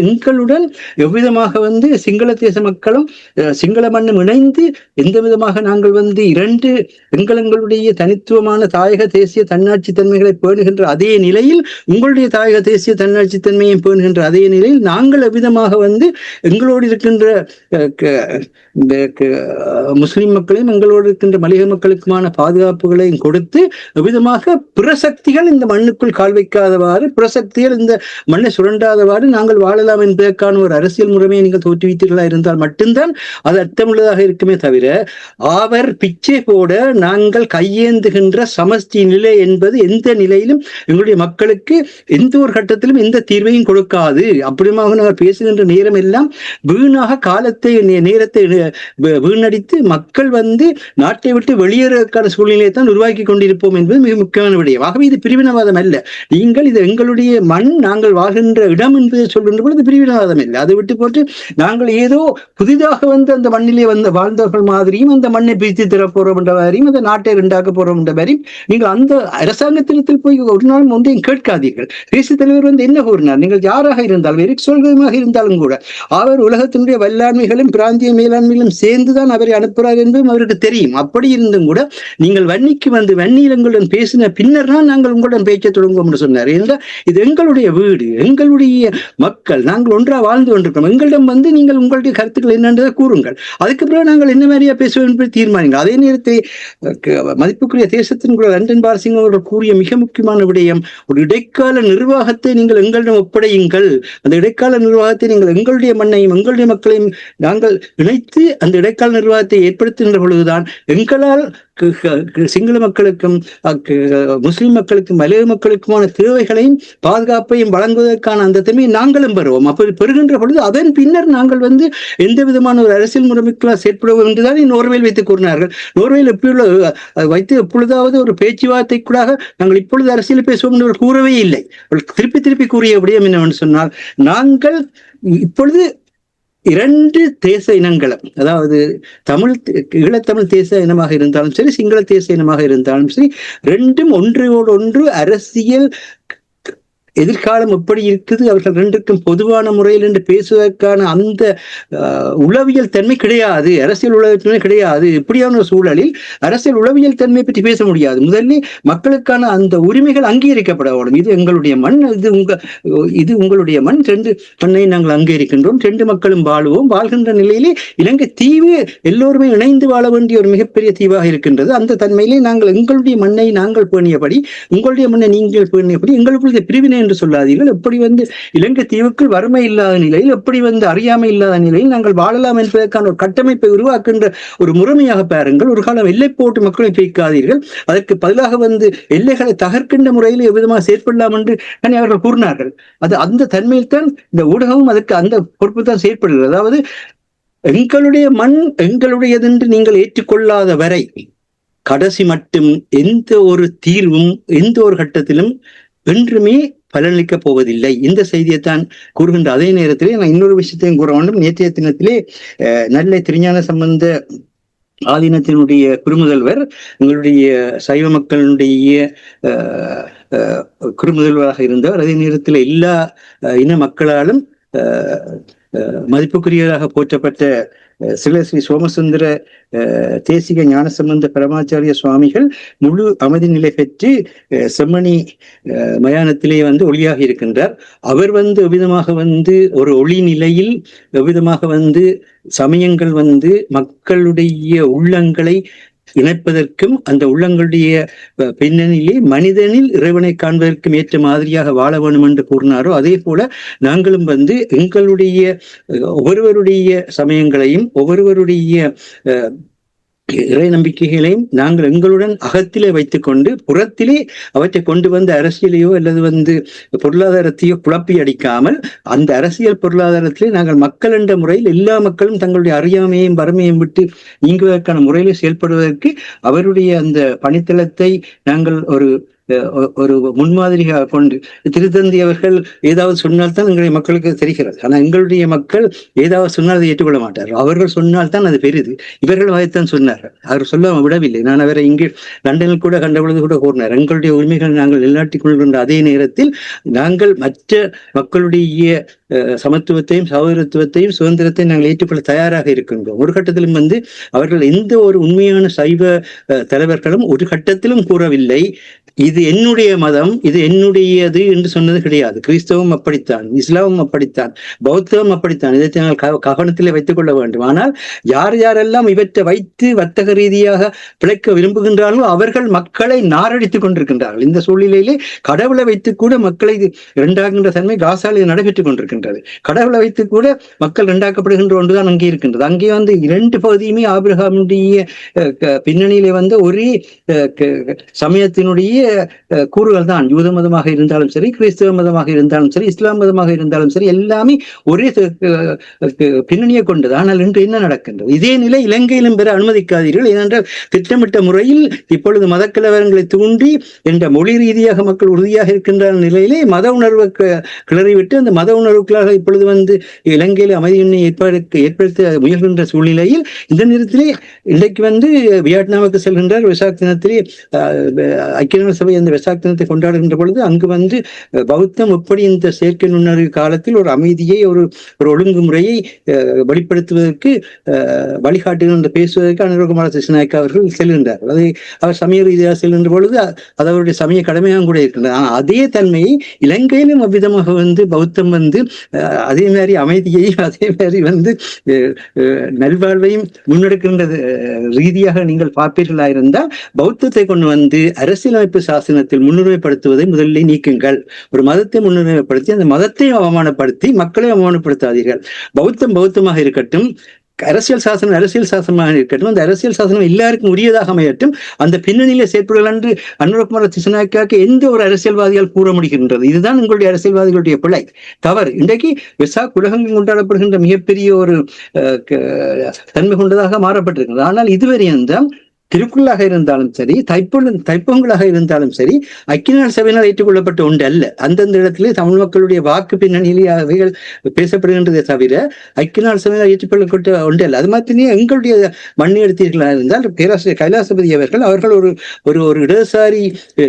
எங்களுடன் எவ்விதமாக சிங்கள தேச மக்களும் சிங்கள மண்ணும் இணைந்து எந்த விதமாக நாங்கள் இரண்டு எங்களுடைய தனித்துவமான தாயக தேசிய தன்னாட்சி தன்மைகளை பேணுகின்ற அதே நிலையில் உங்களுடைய தாயக தேசிய தன்னாட்சி தன்மையை பேணுகின்ற அதே நிலையில் நாங்கள் எவ்விதமாக எங்களோடு இருக்கின்ற முஸ்லிம் மக்களையும் எங்களோடு இருக்கின்ற மலிக மக்களுக்குமான பாதுகாப்புகளையும் கொடுத்து விதமாக பிரசக்திகள் இந்த மண்ணுக்குள் கால் வைக்காதவாறு, பிரசக்திகள் இந்த மண்ணை சுரண்டாதவாறு நாங்கள் வாழலாம் என்பதற்கான ஒரு அரசியல் முறைமையை நீங்கள் தோற்றுவித்தீர்களா இருந்தால் மட்டும்தான் அது அர்த்தமுள்ளதாக இருக்குமே தவிர அவர் பிச்சை போட நாங்கள் கையேந்துகின்ற சமஷ்டி நிலை என்பது எந்த நிலையிலும் எங்களுடைய மக்களுக்கு எந்த ஒரு கட்டத்திலும் எந்த தீர்வையும் கொடுக்காது. அப்படிமாக நாங்கள் பேசுகின்ற நேரம் எல்லாம் வீணாக காலத்தை நேரத்தை வீணடித்து மக்கள் நாட்டை விட்டு வெளியேறதுக்கான சூழ்நிலையை தான் உருவாக்கி கொண்டிருப்போம் என்பது மிக முக்கியமான விடயம். ஆகவே இது பிரிவினவாதம் அல்ல. நீங்கள் இது எங்களுடைய மண், நாங்கள் வாழ்கின்ற இடம் என்பதை சொல்கின்ற பொழுது பிரிவினவாதம் இல்லை. அதை விட்டு போட்டு நாங்கள் ஏதோ புதிதாக அந்த மண்ணிலே வாழ்ந்தவர்கள் மாதிரியும் அந்த மண்ணை பிரித்து தரப்போறோம் என்ற மாதிரியும் அந்த நாட்டை ரெண்டாக்க போறோம் என்ற மாதிரியும் நீங்கள் அந்த அரசாங்கத்தினத்தில் போய் ஒரு நாள் ஒன்றையும் கேட்காதீர்கள். தேசிய தலைவர் என்ன கூறினார்? நீங்கள் யாராக இருந்தாலும், எரிக் சொல்கமாக இருந்தாலும் கூட அவர் உலகத்தினுடைய வல்லாண்மைகளும் பிராந்திய மேலாண்மைகளும் சேர்ந்துதான் அவரை அனுப்புகிறார் என்பதும் அவருக்கு தெரியும். அப்படி இருந்தும் கூட நீங்கள் வன்னிக்கு வன்னியில் எங்களுடன் பேசின பின்னர் தான் நாங்கள் உங்களுடன் பேச்ச தொடங்குவோம் என்று சொன்னார். என்றால் இது எங்களுடைய வீடு, எங்களுடைய மக்கள், நாங்கள் ஒன்றா வாழ்ந்து கொண்டிருக்கிறோம். எங்களிடம் நீங்கள் உங்களுடைய கருத்துக்கள் என்னன்றதை கூறுங்கள். அதுக்கு பிறகு நாங்கள் என்ன மாதிரியா பேசுவோம் என்பதை தீர்மானிங்கள். அதே நேரத்தை மதிப்புக்குரிய தேசத்தின் கூட லண்டன் பாரசிங் அவர்கள் கூறிய மிக முக்கியமான விடயம், ஒரு இடைக்கால நிர்வாகத்தை நீங்கள் எங்களிடம் ஒப்படையுங்கள். அந்த இடைக்கால நிர்வாகத்தை நீங்கள் எங்களுடைய மண்ணையும் எங்களுடைய மக்களையும் நாங்கள் இணைத்து அந்த இடைக்கால நிர்வாகத்தை ஏற்படுத்துகின்ற பொழுதுதான் எங்களால் சிங்கள மக்களுக்கும் முஸ்லிம் மக்களுக்கும் மலைய மக்களுக்குமான தேவைகளையும் பாதுகாப்பையும் வழங்குவதற்கான அந்த தன்மையை நாங்களும் பெறுவோம். அப்படி பெறுகின்ற பொழுது அதன் பின்னர் நாங்கள் எந்த விதமான ஒரு அரசியல் முறைமைக்குள்ள செயற்படுவோம் என்றுதான் நோர்வேல் வைத்து கூறினார்கள். நோர்வேல் வைத்து எப்பொழுதாவது ஒரு பேச்சுவார்த்தைக்குள்ளாக நாங்கள் இப்பொழுது அரசியல் பேசுவோம் என்று கூறவே இல்லை. திருப்பி கூறிய விடயம் என்னவென்று சொன்னால், நாங்கள் இப்பொழுது இரண்டு தேச இனங்களும், அதாவது ஈழத்தமிழ் தேச இனமாக இருந்தாலும் சரி, சிங்கள தேச இனமாக இருந்தாலும் சரி, ரெண்டும் ஒன்றோடு ஒன்று அரசியல் எதிர்காலம் எப்படி இருக்குது, அவர்கள் ரெண்டுக்கும் பொதுவான முறையில் என்று பேசுவதற்கான அந்த உளவியல் தன்மை கிடையாது. அரசியல் உளவியல் தன்மை கிடையாது. இப்படியான ஒரு சூழலில் அரசியல் உளவியல் தன்மை பற்றி பேச முடியாது. முதலில் மக்களுக்கான அந்த உரிமைகள் அங்கீகரிக்கப்பட வேண்டும். இது எங்களுடைய மண், இது உங்களுடைய மண், ரெண்டு மண்ணை நாங்கள் அங்கீகரிக்கின்றோம், ரெண்டு மக்களும் வாழுவோம். வாழ்கின்ற நிலையிலே இலங்கை தீவு எல்லோருமே இணைந்து வாழ வேண்டிய ஒரு மிகப்பெரிய தீவாக இருக்கின்றது. அந்த தன்மையிலே நாங்கள் எங்களுடைய மண்ணை நாங்கள் பேணியபடி, உங்களுடைய மண்ணை நீங்கள் பேணியபடி, எங்களுக்குள்ள பிரிவினை என்று சொல்லாதீர்கள். எப்படி இலங்கை தீவுக்குள் வறுமை இல்லாத நிலையில், எப்படி அறியாமை இல்லாத நிலையில் நாங்கள் வாழலாம் என்பதற்கான ஒரு கட்டமைப்பை உருவாக்குகின்ற ஒரு முறைமையாக பாருங்கள். ஒரு காலம் எல்லை போட்டு மக்களை பிரிக்காதீர்கள். அதற்கு பதிலாக எல்லைகளை தகர்க்கின்ற முறையில் எவ்விதமாக செயற்படலாம் என்று அவர்கள் கூறினார்கள். அது அந்த தன்மையில் தான் இந்த ஊடகமும் அதற்கு அந்த பொறுப்பு தான் செயற்படுகிறது. அதாவது எங்களுடைய மண் எங்களுடையது என்று நீங்கள் ஏற்றுக்கொள்ளாத வரை கடைசி மட்டும் எந்த ஒரு தீர்வும் எந்த ஒரு கட்டத்திலும் என்றுமே பலனளிக்கப் போவதில்லை. இந்த செய்தியைத்தான் கூறுகின்ற அதே நேரத்திலே நான் இன்னொரு விஷயத்தையும் கூற வேண்டும். நேற்றைய தினத்திலே நெல்லை திருஞான சம்பந்த ஆதீனத்தினுடைய குருமுதல்வர், எங்களுடைய சைவ மக்களுடைய குருமுதல்வராக இருந்தவர், அதே நேரத்தில் எல்லா இன மக்களாலும் மதிப்புக்குரியதாக போற்றப்பட்ட ஸ்ரீ சோமசுந்தர தேசிக ஞானசம்பந்த பரமாச்சாரிய சுவாமிகள் முழு அமைதி நிலை பெற்று செம்மணி மயானத்திலே ஒளியாக இருக்கின்றார். அவர் எவ்விதமாக ஒரு ஒளி நிலையில் எவ்விதமாக சமயங்கள் மக்களுடைய உள்ளங்களை இணைப்பதற்கும் அந்த உள்ளங்களுடைய பின்னணியிலே மனிதனில் இறைவனை காண்பதற்கும் ஏற்ற மாதிரியாக வாழ வேண்டும் என்று கூறினாரோ அதே போல நாங்களும் எங்களுடைய ஒவ்வொருவருடைய சமயங்களையும் ஒவ்வொருவருடைய இறை நம்பிக்கைகளையும் நாங்கள் எங்களுடன் அகத்திலே வைத்துக் கொண்டு புறத்திலே அவற்றை கொண்டு வந்து அரசியலையோ அல்லது பொருளாதாரத்தையோ குழப்பி அடிக்காமல் அந்த அரசியல் பொருளாதாரத்திலே நாங்கள் மக்கள் என்ற முறையில் எல்லா மக்களும் தங்களுடைய அறியாமையையும் வறுமையையும் விட்டு நீங்குவதற்கான முறையிலே செயல்படுவதற்கு அவருடைய அந்த பணித்தளத்தை நாங்கள் ஒரு முன்மாதிரியாக கொண்டு திருத்தந்தி அவர்கள் ஏதாவது சொன்னால்தான் எங்களுடைய மக்களுக்கு தெரிகிறது. ஆனால் எங்களுடைய மக்கள் ஏதாவது சொன்னால் அதை ஏற்றுக்கொள்ள மாட்டார்கள். அவர்கள் சொன்னால்தான் அது பெரிது. இவர்கள் அதைத்தான் சொன்னார்கள். அவர் சொல்ல விடவில்லை. நான் அவரை இங்கே லண்டனில் கூட கண்டபொழுது கூட கூறினார், எங்களுடைய உரிமைகளை நாங்கள் நிலைநாட்டிக் கொள்கின்ற அதே நேரத்தில் நாங்கள் மற்ற மக்களுடைய சமத்துவத்தையும் சகோதரத்துவத்தையும் சுதந்திரத்தையும் நாங்கள் ஏற்றுக்கொள்ள தயாராக இருக்கின்றோம். ஒரு கட்டத்திலும் அவர்கள் எந்த ஒரு உண்மையான சைவ தலைவர்களும் ஒரு கட்டத்திலும் கூறவில்லை இது என்னுடைய மதம், இது என்னுடையது என்று சொன்னது கிடையாது. கிறிஸ்தவம் அப்படித்தான், இஸ்லாமும் அப்படித்தான், பௌத்தமும் அப்படித்தான். இதை நாங்கள் கவனத்திலே வைத்துக் கொள்ள வேண்டும். ஆனால் யார் யாரெல்லாம் இவற்றை வைத்து வர்த்தக ரீதியாக பிழைக்க விரும்புகின்றார்களோ அவர்கள் மக்களை நாரடித்துக் கொண்டிருக்கின்றார்கள். இந்த சூழ்நிலையிலே கடவுளை வைத்து கூட மக்களை இரண்டாகின்ற தன்மை காசாலே நடைபெற்றுக் கொண்டிருக்கின்றது. கடவுளை வைத்து கூட மக்கள் இரண்டாக்கப்படுகின்ற ஒன்றுதான் அங்கே இருக்கின்றது. அங்கே இரண்டு பகுதியுமே ஆபிரகாமுடைய பின்னணியிலே ஒரே சமயத்தினுடைய கூறுகள் தான். யூத மதமாக இருந்தாலும் சரி, கிறிஸ்தவ மதமாக இருந்தாலும் சரி, இஸ்லாம் மதமாக இருந்தாலும் சரி, எல்லாமே ஒரே பின்னணியை கொண்டது. ஆனால் இன்று என்ன நடக்கின்றது? இதே நிலை இலங்கையிலும் பெற அனுமதிக்காதீர்கள். ஏனென்றால் திட்டமிட்ட முறையில் இப்பொழுது மதக்கலவரங்களை தூண்டி என்ற மொழி ரீதியாக மக்கள் உறுதியாக இருக்கின்ற நிலையிலே மத உணர்வு கிளறிவிட்டு அந்த மத உணர்வுகளாக இப்பொழுது இலங்கையில் அமைதியின்மை ஏற்படுத்த முயல்கின்ற சூழ்நிலையில் இந்த நேரத்திலே இன்றைக்கு வியட்நாமுக்கு செல்கின்றார். விசாக் தினத்திலே ஐக்கிய சபை அந்த வெசாக் தினத்தை கொண்டாடுகின்ற பொழுது அங்கு பௌத்தம் எப்படி இந்த செயற்கை நுண்ணறிவு காலத்தில் ஒரு அமைதியை ஒரு ஒழுங்குமுறையை வெளிப்படுத்துவதற்கு வழிகாட்டுகின்ற பேசுவதற்கு அனுரகுமார திசுநாயக்கா அவர்கள் செல்கின்றார். அதை அவர் சமய ரீதியாக செல்கின்ற பொழுது அது அவருடைய சமய கடமையாக கூட இருக்கின்றது. ஆனால் அதே தன்மையை இலங்கையிலும் அவ்விதமாக பௌத்தம் அதே மாதிரி அமைதியையும் அதே மாதிரி நல்வாழ்வையும் முன்னெடுக்கின்ற ரீதியாக நீங்கள் பார்ப்பீர்களாயிருந்தால் பௌத்தத்தை கொண்டு அரசியலமைப்பு சாசனத்தில் முன்னுரிமைப்படுத்துவதை முதலில் நீக்குங்கள். ஒரு மதத்தை முன்னுரிமைப்படுத்தி அந்த மதத்தை அவமானப்படுத்தி மக்களை அவமானப்படுத்தாதீர்கள். பௌத்தம் பௌத்தமாக இருக்கட்டும், அரசியல் சாசனமாக இருக்கட்டும், அந்த அரசியல் சாசனம் எல்லாருக்கும் உரியதாக அமையட்டும். அந்த பின்னணியில செயற்படுகள் என்று அனுரகுமார திசுநாயக்காவுக்கு எந்த ஒரு அரசியல்வாதியால் கூற முடிகின்றது? இதுதான் உங்களுடைய அரசியல்வாதிகளுடைய பிழை, தவறு. இன்றைக்கு வெசாக் உலகங்கள் கொண்டாடப்படுகின்ற மிகப்பெரிய ஒரு தன்மை கொண்டதாக மாறப்பட்டிருக்கிறது. ஆனால் இதுவரை திருக்குறளாக இருந்தாலும் சரி, தைப்பொங்கலாக இருந்தாலும் சரி, ஐக்கிய நாடு சபையினால் ஏற்றுக்கொள்ளப்பட்ட ஒன்று அல்ல. அந்தந்த இடத்திலே தமிழ் மக்களுடைய வாக்கு பின்னணியிலே அவைகள் பேசப்படுகின்றதை தவிர ஐக்கிய நாடு சபையினால் ஏற்றுக்கொள்ளப்பட்ட ஒன்று அல்ல. அது மாத்திரமே எங்களுடைய மண்ணை எடுத்தீர்களாக இருந்தால் பேராசிரியர் கைலாசபதி அவர்கள் ஒரு இடதுசாரி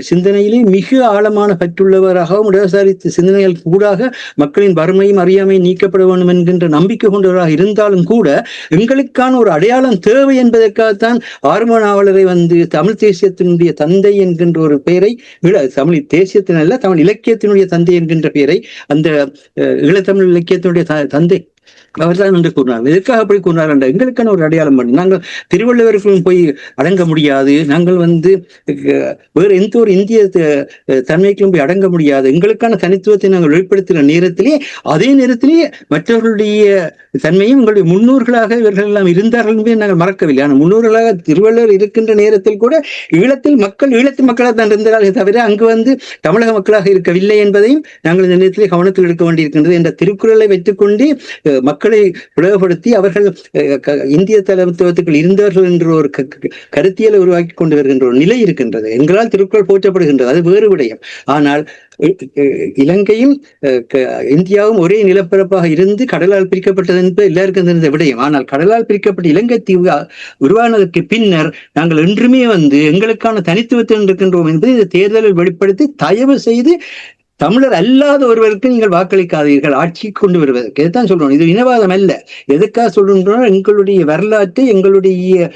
சிந்தனையிலே மிக ஆழமான பற்றுள்ளவராகவும் இடதுசாரி சிந்தனைகள் கூடாக மக்களின் வறுமையும் அறியாமையும் நீக்கப்பட வேண்டும் என்கின்ற நம்பிக்கை கொண்டவராக இருந்தாலும் கூட எங்களுக்கான ஒரு அடையாளம் தேவை என்பதற்காகத்தான் ஆர்வ நாவலரை தமிழ் தேசியத்தினுடைய தந்தை என்கின்ற ஒரு பெயரை, தமிழ் தேசியத்தின் அல்ல தமிழ் இலக்கியத்தினுடைய தந்தை என்கின்ற பெயரை அந்த ஈழத்தமிழ் இலக்கியத்தினுடைய தந்தை அவர்தான் என்று கூறினார். எதற்காக அப்படி கூறினார் என்ற எங்களுக்கான ஒரு அடையாளம் பண்ணி நாங்கள் திருவள்ளுவருக்கும் போய் அடங்க முடியாது, நாங்கள் வேறு எந்த ஒரு இந்திய தன்மைக்கும் போய் அடங்க முடியாது. எங்களுக்கான தனித்துவத்தை நாங்கள் வெளிப்படுத்துகிற நேரத்திலே அதே நேரத்திலேயே மற்றவர்களுடைய தன்மையும் உங்களுடைய முன்னோர்களாக இவர்கள் எல்லாம் இருந்தார்கள் என்பதை நாங்கள் மறக்கவில்லை. ஆனால் முன்னோர்களாக திருவள்ளுவர் இருக்கின்ற நேரத்தில் கூட ஈழத்து மக்களாக தான் இருந்தார்களே தவிர அங்கு தமிழக மக்களாக இருக்கவில்லை என்பதையும் நாங்கள் இந்த நேரத்திலே கவனத்தில் எடுக்க வேண்டியிருக்கின்றது. என்ற திருக்குறளை வைத்துக்கொண்டு மக்களை பிளவுபடுத்தி அவர்கள் இந்திய தலைமைத்துவத்துக்குள் இருந்தார்கள் என்ற ஒரு கருத்தியலை உருவாக்கி கொண்டு வருகின்ற ஒரு நிலை இருக்கின்றது. எங்களால் திருக்குறள் போற்றப்படுகின்றது, அது வேறு விடயம். ஆனால் இலங்கையும் இந்தியாவும் ஒரே நிலப்பரப்பாக இருந்து கடலால் பிரிக்கப்பட்டது என்பது எல்லாருக்கும் தெரிந்த விடயம். ஆனால் கடலால் பிரிக்கப்பட்ட இலங்கை தீவு உருவானதற்கு பின்னர் நாங்கள் என்றுமே எங்களுக்கான தனித்துவத்தில் இருக்கின்றோம் என்பதை இந்த தேர்தலில் வெளிப்படுத்தி தயவு செய்து தமிழர் அல்லாத ஒருவருக்கு நீங்கள் வாக்களிக்காதீர்கள் ஆட்சி கொண்டு வருவதற்கு. இதுதான் சொல்றோம். இது இனவாதம் அல்ல. எதுக்காக சொல்றோம்? எங்களுடைய வரலாற்றை, எங்களுடைய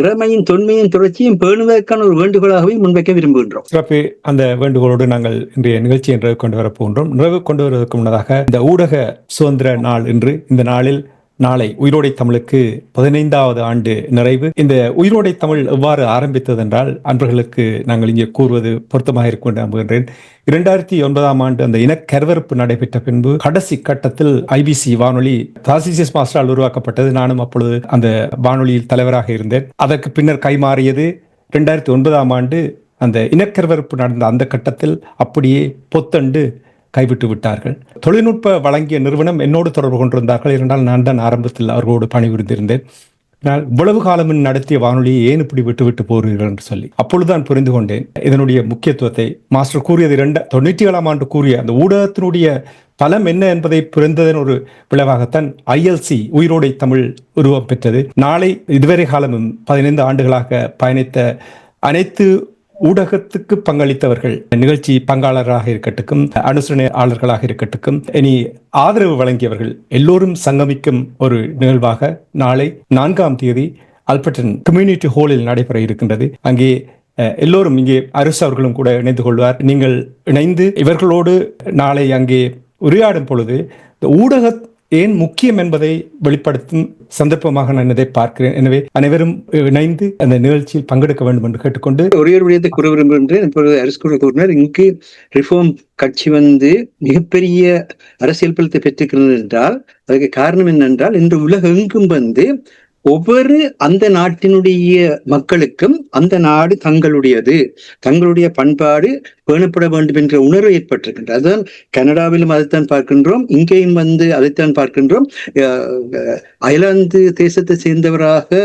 இறமையின் தொன்மையின் தொடர்ச்சியும் பேணுவதற்கான ஒரு வேண்டுகோளாகவே முன்வைக்க விரும்புகின்றோம். சிறப்பு. அந்த வேண்டுகோளோடு நாங்கள் இன்றைய நிகழ்ச்சியை நிறைவு கொண்டு வரப்போகின்றோம். நிறைவு கொண்டு வருவதற்கு முன்னதாக இந்த ஊடக சுதந்திர நாள் இன்று, இந்த நாளில் நாளை உயிரோடை தமிழுக்கு 15வது ஆண்டு நிறைவு. இந்த உயிரோடை தமிழ் எவ்வாறு ஆரம்பித்தது என்றால் அன்பர்களுக்கு நாங்கள் இங்கே கூறுவது பொருத்தமாக இருக்கும் என்று நம்புகின்றேன். 2009ஆம் ஆண்டு அந்த இனக்கருவறுப்பு நடைபெற்ற பின்பு கடைசி கட்டத்தில் ஐபிசி வானொலி தாசிசியஸ் மாஸ்டரால் உருவாக்கப்பட்டது. நானும் அப்பொழுது அந்த வானொலியில் தலைவராக இருந்தேன். அதற்கு பின்னர் கைமாறியது. 2009ஆம் ஆண்டு அந்த இனக்கருவறுப்பு நடந்த அந்த கட்டத்தில் அப்படியே பொத்தண்டு கைவிட்டு விட்டார்கள். தொழில்நுட்ப வழங்கிய நிறுவனம் என்னோடு தொடர்பு கொண்டிருந்தார்கள். இருந்தால் நான் தான் ஆரம்பத்தில் அவர்களோடு பணிபுரிந்திருந்தேன். இவ்வளவு காலம் நடத்திய வானொலியை ஏன் இப்படி விட்டு போகிறீர்கள் என்று சொல்லி அப்பொழுதுதான் புரிந்து கொண்டேன் இதனுடைய முக்கியத்துவத்தை. மாஸ்டர் கூறியது 97ஆம் ஆண்டு கூறிய அந்த ஊடகத்தினுடைய பலம் என்ன என்பதை புரிந்ததன் ஒரு விளைவாகத்தான் ILC உயிரோடை தமிழ் உருவம் பெற்றது. நாளை இதுவரை காலமும் 15 ஆண்டுகளாக பயணித்த அனைத்து ஊடகத்துக்கு பங்களித்தவர்கள், நிகழ்ச்சி பங்காளராக இருக்கட்டும், அனுசரணையாளர்களாக இருக்கட்டும், இனி ஆதரவு வழங்கியவர்கள் எல்லோரும் சங்கமிக்கும் ஒரு நிகழ்வாக நாளை 4ஆம் தேதி ஆல்பர்டன் கம்யூனிட்டி ஹாலில் நடைபெற இருக்கின்றது. அங்கே எல்லோரும், இங்கே அரசு அவர்களும் கூட இணைந்து கொள்வார். நீங்கள் இணைந்து இவர்களோடு நாளை அங்கே உரையாடும் பொழுது இந்த ஊடக ஏன் முக்கியம் என்பதை வெளிப்படுத்தும் சந்தர்ப்பமாக நான் இதை பார்க்கிறேன். எனவே அனைவரும் இணைந்து அந்த நிகழ்ச்சியில் பங்கெடுக்க வேண்டும் என்று கேட்டுக்கொண்டு ஒரே ஒரு விடயத்தை கூற விரும்புகின்றேன். இப்பொழுது அரசு கூறினார், இங்கு ரிஃபார்ம் கட்சி மிகப்பெரிய அரசியல் பலத்தை பெற்றிருக்கிறது என்றால் அதுக்கு காரணம் என்னென்றால் இன்று உலகெங்கும் ஒவ்வொரு அந்த நாட்டினுடைய மக்களுக்கும் அந்த நாடு தங்களுடையது, தங்களுடைய பண்பாடு பேணப்பட வேண்டும் என்ற உணர்வு ஏற்பட்டிருக்கின்றது. அதுதான் கனடாவிலும் அதைத்தான் பார்க்கின்றோம், இங்கேயும் அதைத்தான் பார்க்கின்றோம். அயர்லாந்து தேசத்தை சேர்ந்தவராக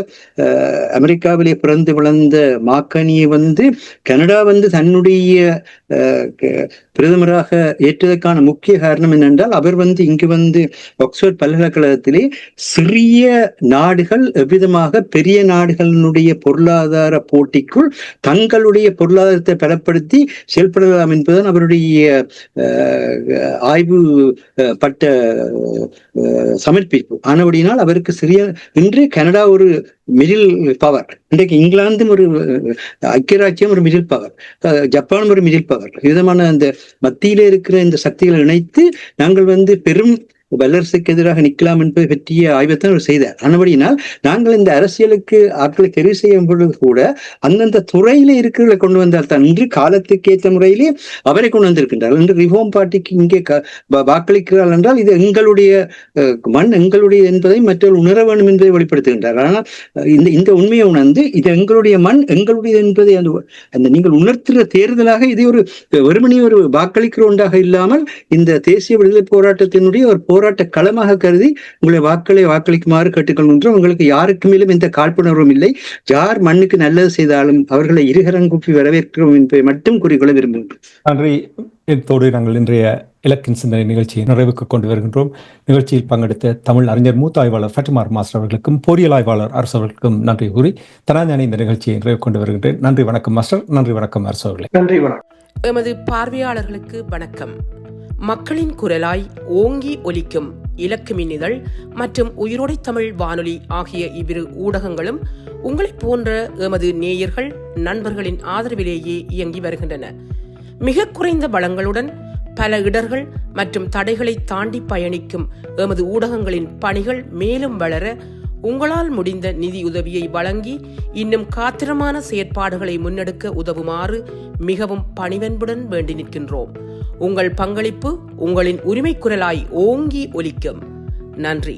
அமெரிக்காவிலே பிறந்து வளர்ந்த மாக்கனியை கனடா தன்னுடைய பிரதமராக ஏற்றதற்கான முக்கிய காரணம் என்னென்றால் அவர் இங்கு ஆக்ஸ்போர்ட் பல்கலைக்கழகத்திலே சிறிய நாடுகள் எவ்விதமாக பெரிய நாடுகளினுடைய பொருளாதார போட்டிக்குள் தங்களுடைய பொருளாதாரத்தை பலப்படுத்தி செயல்படலாம் என்பதுதான் அவருடைய ஆய்வு பட்ட சமர்ப்பிப்பு. ஆனபடியினால் அவருக்கு இன்று கனடா ஒரு மிடில் பவர், இன்றைக்கு இங்கிலாந்தும் ஒரு ஐக்கிய ராஜ்யம் ஒரு மிடில் பவர், ஜப்பானும் ஒரு மிடில் பவர். விதமான அந்த மத்தியிலே இருக்கிற இந்த சக்திகளை இணைத்து நாங்கள் பெரும் வல்லரசுக்கு எதிராக நிற்கலாம் என்பதை பற்றிய ஆய்வைத்தான் அவர் செய்தார். ஆனபடியினால் நாங்கள் இந்த அரசியலுக்கு ஆட்களை தெரிவு செய்யும் பொழுது கூட அந்தந்த துறையிலே இருக்கிறவர்களை கொண்டு வந்தால் தான் இன்று காலத்துக்கு ஏற்ற முறையிலே அவரை கொண்டு வந்திருக்கின்றார். இன்று ரிஃபார்ம் பார்ட்டிக்கு இங்கே வாக்களிக்கிறார்கள் என்றால் இது எங்களுடைய மண், எங்களுடைய என்பதை மற்றவர்கள் உணர வேண்டும் என்பதை வெளிப்படுத்துகின்றார். ஆனால் இந்த உண்மையை உணர்ந்து இது எங்களுடைய மண், எங்களுடைய என்பதை அந்த நீங்கள் உணர்த்துகிற தேர்தலாக இதை ஒரு வெறுமனே ஒரு வாக்களிக்கிற ஒன்றாக இல்லாமல் இந்த தேசிய விடுதலை போராட்டத்தினுடைய ஒரு போராட்ட களமாக கருதி உங்களை வாக்களிக்குமாறு கேட்டுக்கொள்கின்றோம். உங்களுக்கு யாருக்கு மேலும் எந்த காழ்ப்புணர்வும் இல்லை. யார் மண்ணுக்கு நல்லது செய்தாலும் அவர்களை இருகரங்கூப்பி வரவேற்கிறோம் என்பதை மட்டும் கூறிக்கொள்ள விரும்புகின்றோம். நன்றி. இதோடு நாங்கள் இன்றைய இலக்கின் சிந்தனை நிகழ்ச்சியை நிறைவுக்கு கொண்டு வருகின்றோம். நிகழ்ச்சியில் பங்கெடுத்த தமிழ் அறிஞர் மூத்த ஆய்வாளர் ஃபட்டிமா மாஸ்டர் அவர்களுக்கும் பொறியியல் ஆய்வாளர் அரசு அவர்களுக்கும் நன்றி கூறி தனாஞானி இந்த நிகழ்ச்சியை நிறைவு கொண்டு வருகின்றேன். நன்றி, வணக்கம் மாஸ்டர். நன்றி, வணக்கம் அரசு அவர்களே. நன்றி, வணக்கம். எமது பார்வையாளர்களுக்கு வணக்கம். மக்களின் குரலாய் ஓங்கி ஒலிக்கும் இலக்கு மின்னிதழ் மற்றும் உயிரோடை தமிழ் வானொலி ஆகிய இவ்விரு ஊடகங்களும் உங்களைப் போன்ற எமது நேயர்கள் நண்பர்களின் ஆதரவிலேயே இயங்கி வருகின்றன. மிக குறைந்த வளங்களுடன் பல இடர்கள் மற்றும் தடைகளை தாண்டி பயணிக்கும் எமது ஊடகங்களின் பணிகள் மேலும் வளர உங்களால் முடிந்த நிதியுதவியை வழங்கி இன்னும் காத்திரமான செயற்பாடுகளை முன்னெடுக்க உதவுமாறு மிகவும் பணிவன்புடன் வேண்டி நிற்கின்றோம். உங்கள் பங்களிப்பு உங்களின் உரிமை குரலாய் ஓங்கி ஒலிக்கும். நன்றி.